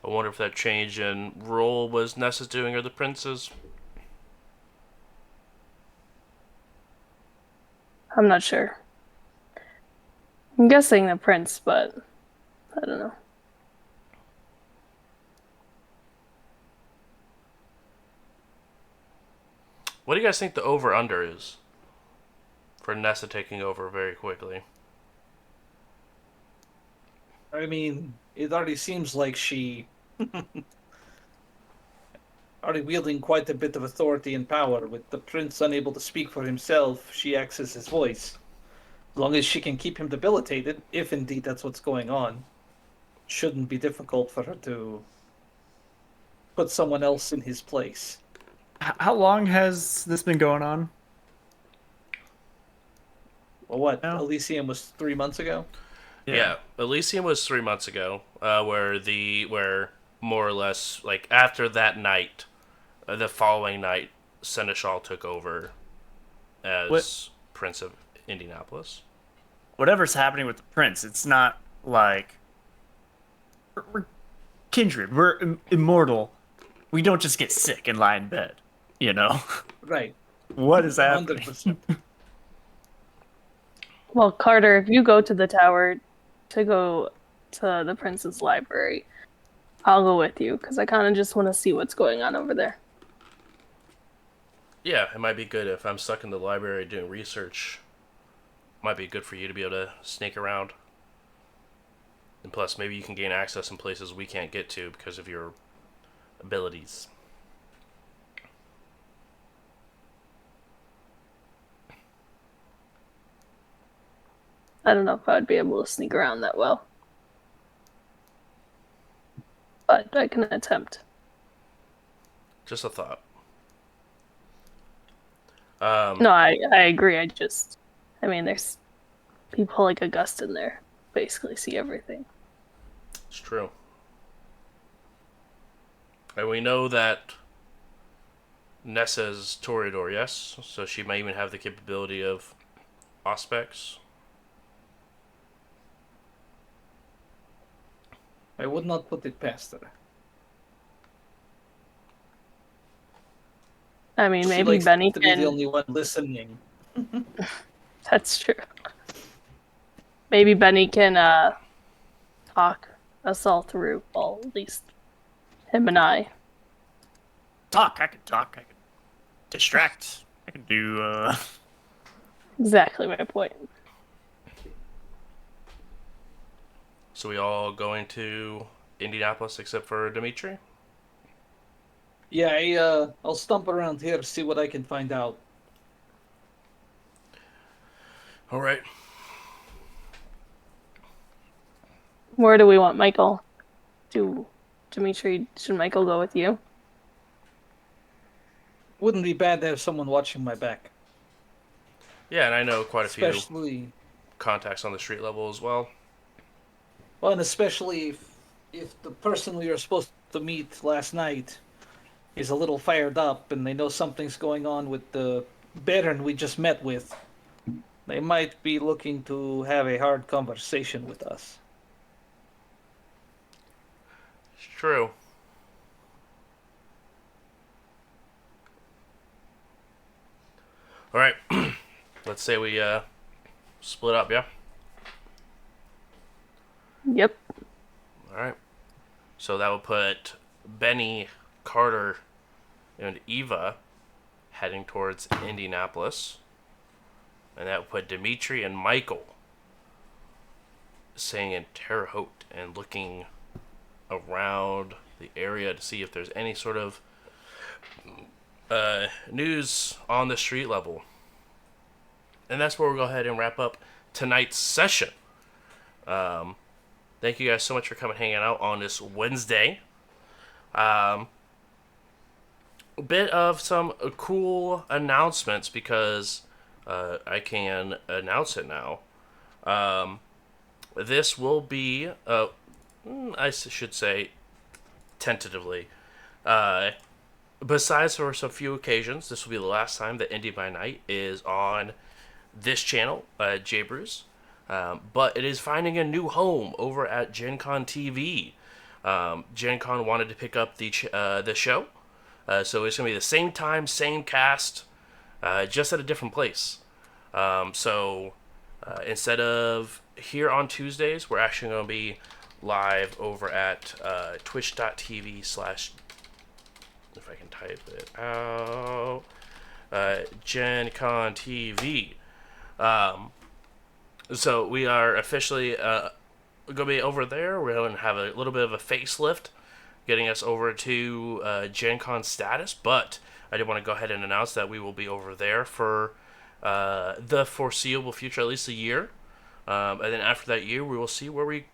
I wonder if that change in role was Nessa's doing or the prince's. I'm not sure. I'm guessing the prince, but I don't know. What do you guys think the over-under is for Nessa taking over very quickly? I mean, it already seems like she already wielding quite a bit of authority and power. With the prince unable to speak for himself, she acts as his voice. As long as she can keep him debilitated, if indeed that's what's going on, shouldn't be difficult for her to put someone else in his place. How long has this been going on? Well, what? No. Elysium was 3 months ago? Yeah, Elysium was 3 months ago, where more or less like after that night, the following night, Seneschal took over as What? Prince of Indianapolis. Whatever's happening with the prince, it's not like we're kindred. We're immortal. We don't just get sick and lie in bed. You know, Right. what is happening? 100%. Well, Carter, if you go to the tower to go to the prince's library, I'll go with you because I kind of just want to see what's going on over there. Yeah, it might be good if I'm stuck in the library doing research. Might be good for you to be able to sneak around. And plus, maybe you can gain access in places we can't get to because of your abilities. I don't know if I'd be able to sneak around that well, but I can attempt. Just a thought. No, I agree. I mean, there's people like Augustine there, basically see everything. It's true. And we know that Nessa's Toreador, yes? So she may even have the capability of Auspex. I would not put it past her. I mean, She maybe likes Benny to be the can. only one listening. That's true. Maybe Benny can talk us all through. Well, at least him and I. Talk. I can talk. I can distract. I can do. Exactly my point. So we all going to Indianapolis except for Dimitri? Yeah, I'll stump around here, see what I can find out. All right. Where do we want Michael? Dimitri, should Michael go with you? Wouldn't be bad to have someone watching my back. Yeah, and I know quite a few Especially, contacts on the street level as well. well, and especially if the person we were supposed to meet last night is a little fired up and they know something's going on with the Baron we just met with, they might be looking to have a hard conversation with us. It's true. All right. Let's say we split up, yeah? Yep. All right. So that would put Benny, Carter, and Eva heading towards Indianapolis. And that would put Dimitri and Michael staying in Terre Haute and looking around the area to see if there's any sort of news on the street level. And that's where we'll go ahead and wrap up tonight's session. Thank you guys so much for coming hanging out on this Wednesday. A bit of some cool announcements because I can announce it now. This will be, I should say, tentatively. Besides for some few occasions, this will be the last time that Indy by Night is on this channel, J-Brews. But it is finding a new home over at Gen Con TV. Gen Con wanted to pick up the show. So it's going to be the same time, same cast, just at a different place. So instead of here on Tuesdays, we're actually going to be live over at twitch.tv/ if I can type it out, Gen Con TV. So we are officially going to be over there. We're going to have a little bit of a facelift, getting us over to Gen Con status. But I did want to go ahead and announce that we will be over there for the foreseeable future, at least a year. And then after that year, we will see where we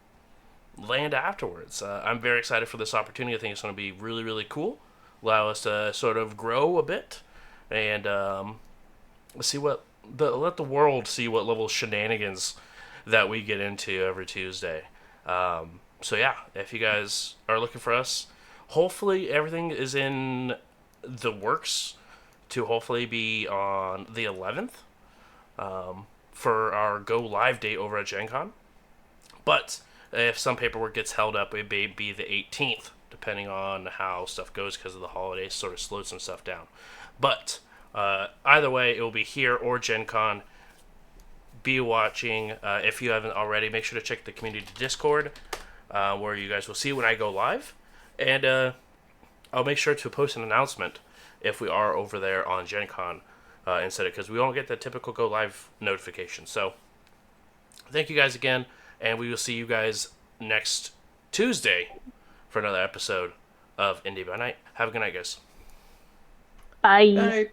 land afterwards. I'm very excited for this opportunity. I think it's going to be really, really cool. Allow us to sort of grow a bit and see what let the world see what level of shenanigans that we get into every Tuesday. So yeah, if you guys are looking for us, hopefully everything is in the works to hopefully be on the 11th for our go live date over at Gen Con. But if some paperwork gets held up, it may be the 18th, depending on how stuff goes because of the holidays, sort of slowed some stuff down. But either way, it will be here or Gen Con. Be watching. If you haven't already, make sure to check the community Discord, where you guys will see when I go live. And I'll make sure to post an announcement if we are over there on Gen Con instead of, because we won't get the typical go live notification. So thank you guys again, and we will see you guys next Tuesday for another episode of Indy by Night. Have a good night, guys. Bye. Night.